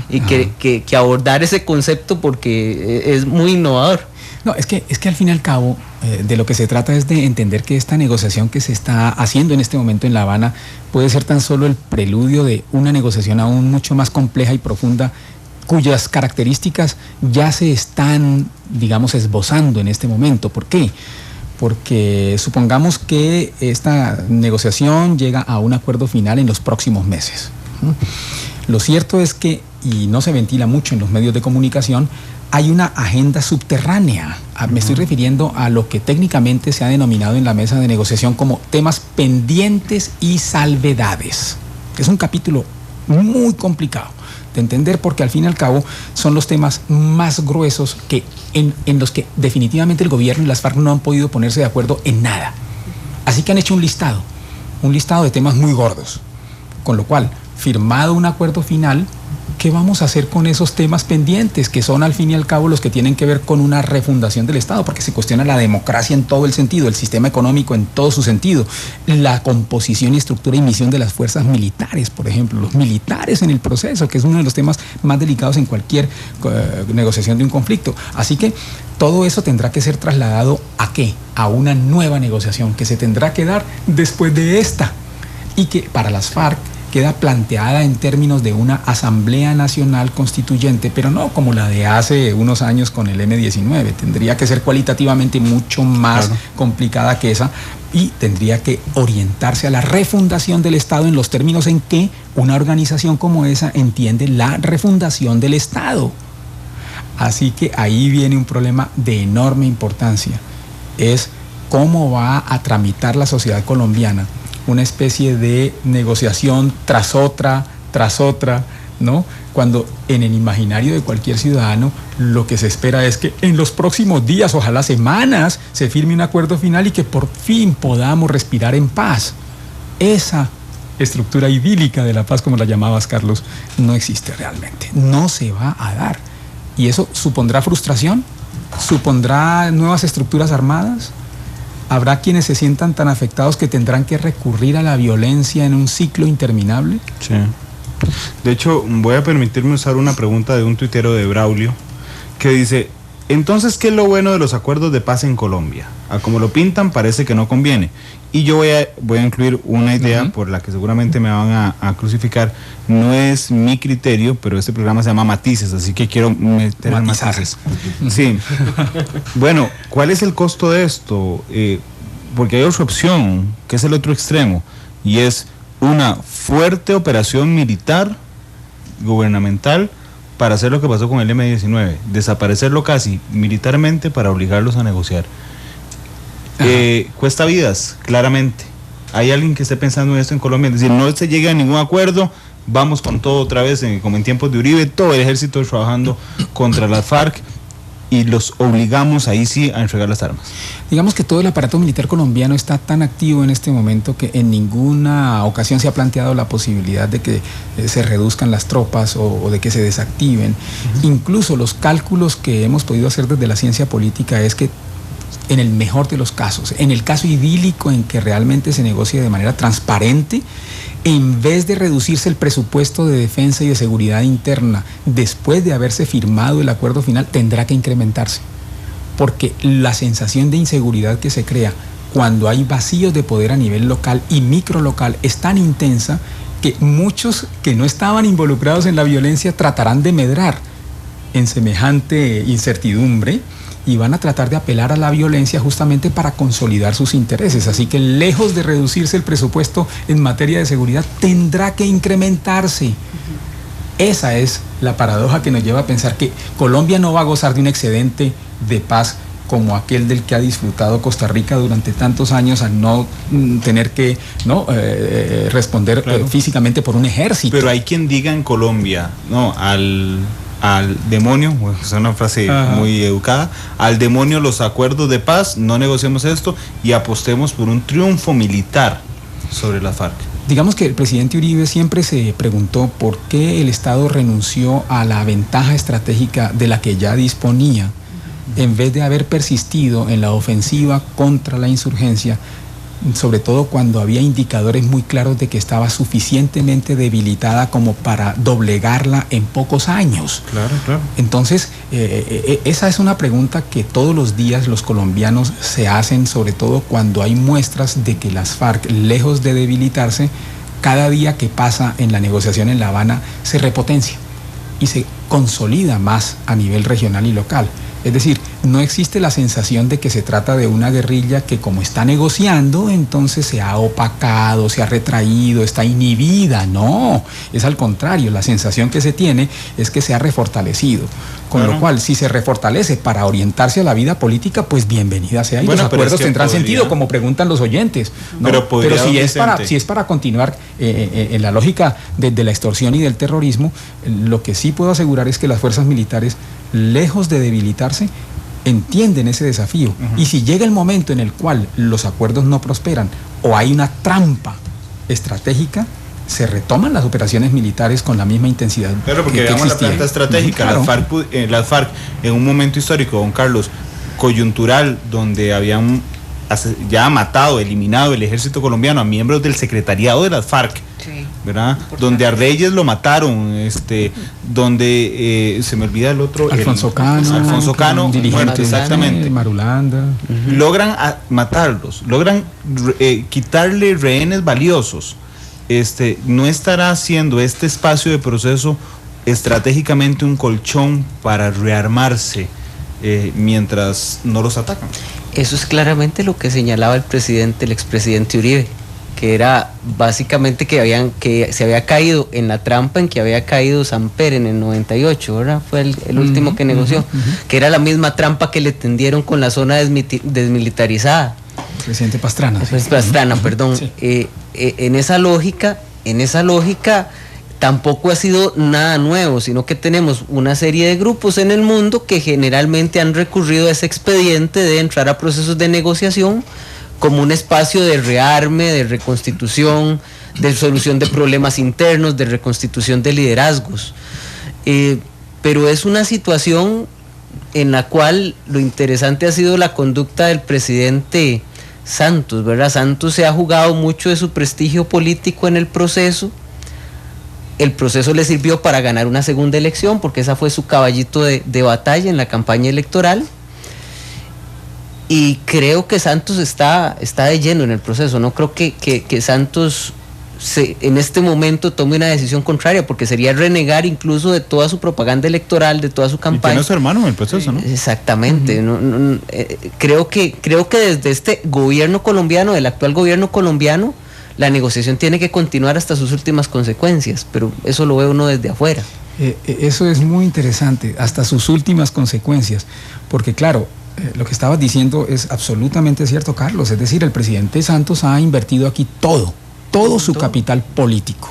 Que abordar ese concepto porque es muy innovador. No, es que al fin y al cabo de lo que se trata es de entender que esta negociación que se está haciendo en este momento en La Habana puede ser tan solo el preludio de una negociación aún mucho más compleja y profunda, cuyas características ya se están, digamos, esbozando en este momento. ¿Por qué? Porque supongamos que esta negociación llega a un acuerdo final en los próximos meses. Lo cierto es que, y no se ventila mucho en los medios de comunicación, hay una agenda subterránea. Me estoy refiriendo a lo que técnicamente se ha denominado en la mesa de negociación como temas pendientes y salvedades. Es un capítulo muy complicado de entender, porque al fin y al cabo son los temas más gruesos que en los que definitivamente el gobierno y las FARC no han podido ponerse de acuerdo en nada. Así que han hecho un listado de temas muy gordos, con lo cual, firmado un acuerdo final, ¿qué vamos a hacer con esos temas pendientes, que son al fin y al cabo los que tienen que ver con una refundación del Estado? Porque se cuestiona la democracia en todo el sentido, el sistema económico en todo su sentido, la composición y estructura y misión de las fuerzas militares, por ejemplo, los militares en el proceso, que es uno de los temas más delicados en cualquier negociación de un conflicto. Así que todo eso tendrá que ser trasladado ¿a qué? A una nueva negociación que se tendrá que dar después de esta, y que para las FARC queda planteada en términos de una Asamblea Nacional Constituyente, pero no como la de hace unos años con el M-19. Tendría que ser cualitativamente mucho más complicada que esa, y tendría que orientarse a la refundación del Estado en los términos en que una organización como esa entiende la refundación del Estado. Así que ahí viene un problema de enorme importancia. Es cómo va a tramitar la sociedad colombiana una especie de negociación tras otra, ¿no? Cuando en el imaginario de cualquier ciudadano lo que se espera es que en los próximos días, ojalá semanas, se firme un acuerdo final y que por fin podamos respirar en paz. Esa estructura idílica de la paz, como la llamabas, Carlos, no existe realmente, no se va a dar. ¿Y eso supondrá frustración? ¿Supondrá nuevas estructuras armadas? ¿Habrá quienes se sientan tan afectados que tendrán que recurrir a la violencia en un ciclo interminable? Sí. De hecho, voy a permitirme usar una pregunta de un tuitero de Braulio que dice: entonces, ¿qué es lo bueno de los acuerdos de paz en Colombia? A como lo pintan parece que no conviene. Y yo voy a incluir una idea por la que seguramente me van a crucificar. No es mi criterio, pero este programa se llama Matices, así que quiero meter en matices. Sí. Bueno, ¿cuál es el costo de esto? Porque hay otra opción, que es el otro extremo, y es una fuerte operación militar, gubernamental, para hacer lo que pasó con el M-19, desaparecerlo casi militarmente para obligarlos a negociar. Cuesta vidas, claramente. ¿Hay alguien que esté pensando en esto en Colombia? Es decir, no se llega a ningún acuerdo, vamos con todo otra vez, como en tiempos de Uribe, todo el ejército trabajando contra las FARC y los obligamos ahí sí a entregar las armas. Digamos que todo el aparato militar colombiano está tan activo en este momento que en ninguna ocasión se ha planteado la posibilidad de que se reduzcan las tropas o de que se desactiven. Incluso los cálculos que hemos podido hacer desde la ciencia política es que en el mejor de los casos, en el caso idílico en que realmente se negocie de manera transparente, en vez de reducirse el presupuesto de defensa y de seguridad interna después de haberse firmado el acuerdo final, tendrá que incrementarse. Porque la sensación de inseguridad que se crea cuando hay vacíos de poder a nivel local y microlocal es tan intensa que muchos que no estaban involucrados en la violencia tratarán de medrar en semejante incertidumbre y van a tratar de apelar a la violencia justamente para consolidar sus intereses. Así que lejos de reducirse el presupuesto en materia de seguridad, tendrá que incrementarse. Esa es la paradoja que nos lleva a pensar que Colombia no va a gozar de un excedente de paz como aquel del que ha disfrutado Costa Rica durante tantos años al no tener que responder físicamente por un ejército. Pero hay quien diga en Colombia, no, al demonio, es una frase muy educada, al demonio los acuerdos de paz, no negociemos esto y apostemos por un triunfo militar sobre la FARC. Digamos que el presidente Uribe siempre se preguntó por qué el Estado renunció a la ventaja estratégica de la que ya disponía, en vez de haber persistido en la ofensiva contra la insurgencia, sobre todo cuando había indicadores muy claros de que estaba suficientemente debilitada como para doblegarla en pocos años. Claro. Entonces, esa es una pregunta que todos los días los colombianos se hacen, sobre todo cuando hay muestras de que las FARC, lejos de debilitarse, cada día que pasa en la negociación en La Habana se repotencia y se consolida más a nivel regional y local. Es decir, no existe la sensación de que se trata de una guerrilla que, como está negociando, entonces se ha opacado, se ha retraído, está inhibida. No, es al contrario, la sensación que se tiene es que se ha refortalecido. Con lo cual, si se refortalece para orientarse a la vida política, pues bienvenida sea. Y los acuerdos tendrán sentido, como preguntan los oyentes, ¿no? Pero si es para continuar en la lógica de la extorsión y del terrorismo, lo que sí puedo asegurar es que las fuerzas militares, lejos de debilitarse, entienden ese desafío. Y si llega el momento en el cual los acuerdos no prosperan o hay una trampa estratégica, se retoman las operaciones militares con la misma intensidad. Claro, porque veamos la planta estratégica. Claro. Las FARC en un momento histórico, don Carlos, coyuntural, donde habían ya matado, eliminado el ejército colombiano a miembros del secretariado de las FARC, sí, ¿verdad? Donde a Reyes lo mataron, donde se me olvida el otro, Alfonso Cano, muerto, exactamente, Marulanda. Logran matarlos, logran quitarle rehenes valiosos. ¿No estará haciendo este espacio de proceso estratégicamente un colchón para rearmarse mientras no los atacan? Eso es claramente lo que señalaba el expresidente Uribe, que era básicamente que se había caído en la trampa en que había caído Samper en el 98, ¿verdad? Fue el último que negoció, que era la misma trampa que le tendieron con la zona desmilitarizada. Presidente Pastrana. Pastrana, perdón. Sí. En esa lógica tampoco ha sido nada nuevo, sino que tenemos una serie de grupos en el mundo que generalmente han recurrido a ese expediente de entrar a procesos de negociación como un espacio de rearme, de reconstitución, de solución de problemas internos, de reconstitución de liderazgos. Pero es una situación en la cual lo interesante ha sido la conducta del presidente Santos, ¿verdad? Santos se ha jugado mucho de su prestigio político en el proceso. El proceso le sirvió para ganar una segunda elección, porque esa fue su caballito de batalla en la campaña electoral. Y creo que Santos está de lleno en el proceso. No creo que Santos en este momento tome una decisión contraria, porque sería renegar incluso de toda su propaganda electoral, de toda su campaña. Y tiene a su hermano en el proceso, ¿no? Exactamente. Creo que desde este gobierno colombiano, del actual gobierno colombiano, la negociación tiene que continuar hasta sus últimas consecuencias, pero eso lo ve uno desde afuera. Eso es muy interesante, hasta sus últimas consecuencias, porque claro, lo que estabas diciendo es absolutamente cierto, Carlos, es decir, el presidente Santos ha invertido aquí todo su capital político,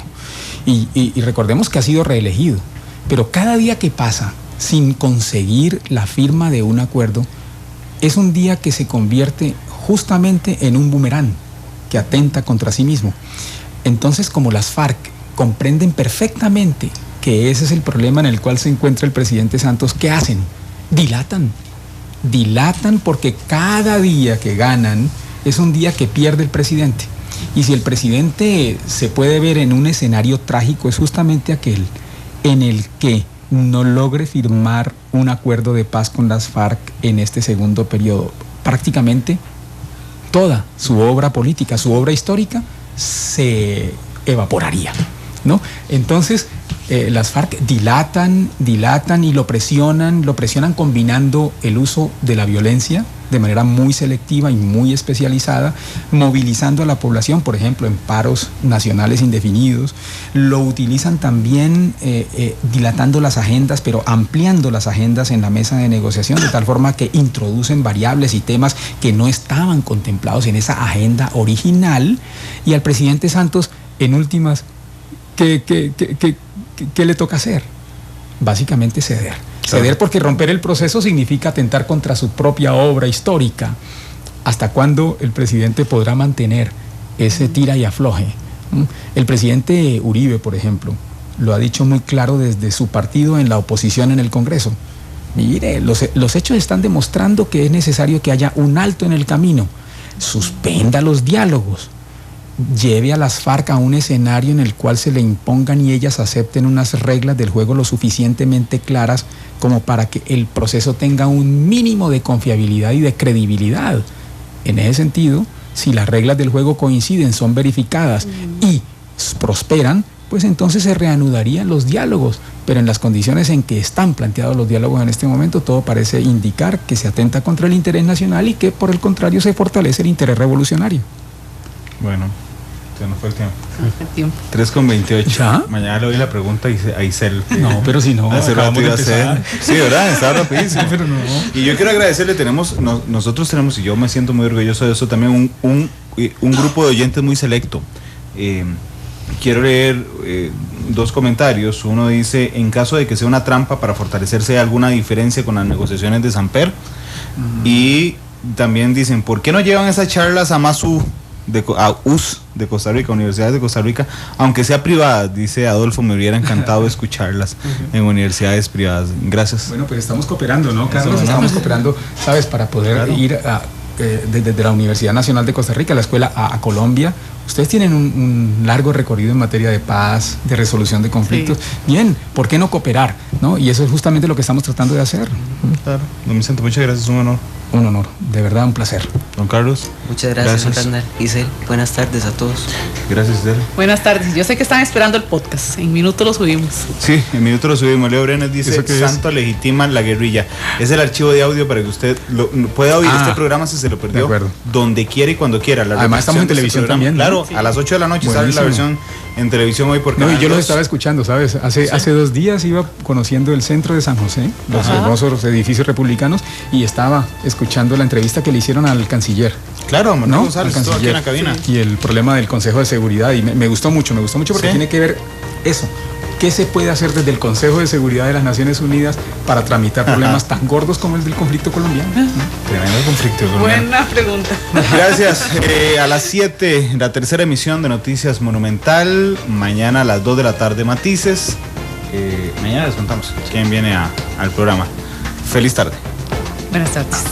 y recordemos que ha sido reelegido, pero cada día que pasa sin conseguir la firma de un acuerdo es un día que se convierte justamente en un boomerang que atenta contra sí mismo. Entonces, como las FARC comprenden perfectamente que ese es el problema en el cual se encuentra el presidente Santos, ¿qué hacen? Dilatan porque cada día que ganan es un día que pierde el presidente. Y si el presidente se puede ver en un escenario trágico, es justamente aquel en el que no logre firmar un acuerdo de paz con las FARC en este segundo periodo. Prácticamente toda su obra política, su obra histórica, se evaporaría, ¿no? Entonces, las FARC dilatan y lo presionan combinando el uso de la violencia de manera muy selectiva y muy especializada, movilizando a la población, por ejemplo, en paros nacionales indefinidos. Lo utilizan también dilatando las agendas, pero ampliando las agendas en la mesa de negociación, de tal forma que introducen variables y temas que no estaban contemplados en esa agenda original. Y al presidente Santos, en últimas, ¿qué le toca hacer? Básicamente ceder. Ceder, porque romper el proceso significa atentar contra su propia obra histórica. ¿Hasta cuándo el presidente podrá mantener ese tira y afloje? El presidente Uribe, por ejemplo, lo ha dicho muy claro desde su partido en la oposición en el Congreso. Mire, los hechos están demostrando que es necesario que haya un alto en el camino. Suspenda los diálogos. Lleve a las FARC a un escenario en el cual se le impongan y ellas acepten unas reglas del juego lo suficientemente claras como para que el proceso tenga un mínimo de confiabilidad y de credibilidad. En ese sentido, si las reglas del juego coinciden, son verificadas y prosperan, pues entonces se reanudarían los diálogos. Pero en las condiciones en que están planteados los diálogos en este momento, todo parece indicar que se atenta contra el interés nacional y que por el contrario se fortalece el interés revolucionario. Bueno, se nos fue el tiempo. 3:28. ¿Ya? Mañana le doy la pregunta a Isel. No, pero si no, acabamos de empezar. Sí, ¿verdad? Estaba rapidísimo. Sí, pero no. Y yo quiero agradecerle, nosotros tenemos, y yo me siento muy orgulloso de eso, también un grupo de oyentes muy selecto. Quiero leer 2 comentarios. Uno dice: en caso de que sea una trampa para fortalecerse, ¿alguna diferencia con las negociaciones de Samper? Y también dicen: ¿por qué no llevan esas charlas a Masu? US de Costa Rica, universidades de Costa Rica, aunque sea privada, dice Adolfo, me hubiera encantado escucharlas en universidades privadas. Gracias. Bueno, pues estamos cooperando, ¿no, Carlos? Estamos cooperando, ¿sabes? Para poder ir desde la Universidad Nacional de Costa Rica, la escuela, a Colombia. Ustedes tienen un largo recorrido en materia de paz, de resolución de conflictos. Sí. Bien, ¿por qué no cooperar? ¿No? Y eso es justamente lo que estamos tratando de hacer. Claro. Don Vicente, muchas gracias, un honor. Un honor, de verdad un placer. Don Carlos. Muchas gracias, don Randall. Isel, buenas tardes a todos. Gracias, Isel. Buenas tardes. Yo sé que están esperando el podcast. En minuto lo subimos. Sí, en minuto lo subimos. Leo Brenes dice: Santo legitima la guerrilla. Es el archivo de audio para que usted pueda oír este programa si se lo perdió. De acuerdo. Donde quiera y cuando quiera. Además estamos en televisión también. Claro, sí. A las 8 de la noche sale la versión en televisión hoy porque. No, y yo los estaba escuchando, ¿sabes? Hace 2 días iba conociendo el centro de San José, los hermosos edificios republicanos, y estaba escuchando la entrevista que le hicieron al canciller. Claro, Manuel González, estuvo aquí en la cabina. Sí. Y el problema del Consejo de Seguridad, y me gustó mucho porque tiene que ver eso. ¿Qué se puede hacer desde el Consejo de Seguridad de las Naciones Unidas para tramitar problemas tan gordos como el del conflicto colombiano? Tremendo conflicto colombiano. Buena pregunta. Gracias. A las 7, la tercera emisión de Noticias Monumental. Mañana a las 2 de la tarde, Matices. Mañana les contamos quién viene al programa. Feliz tarde. Buenas tardes.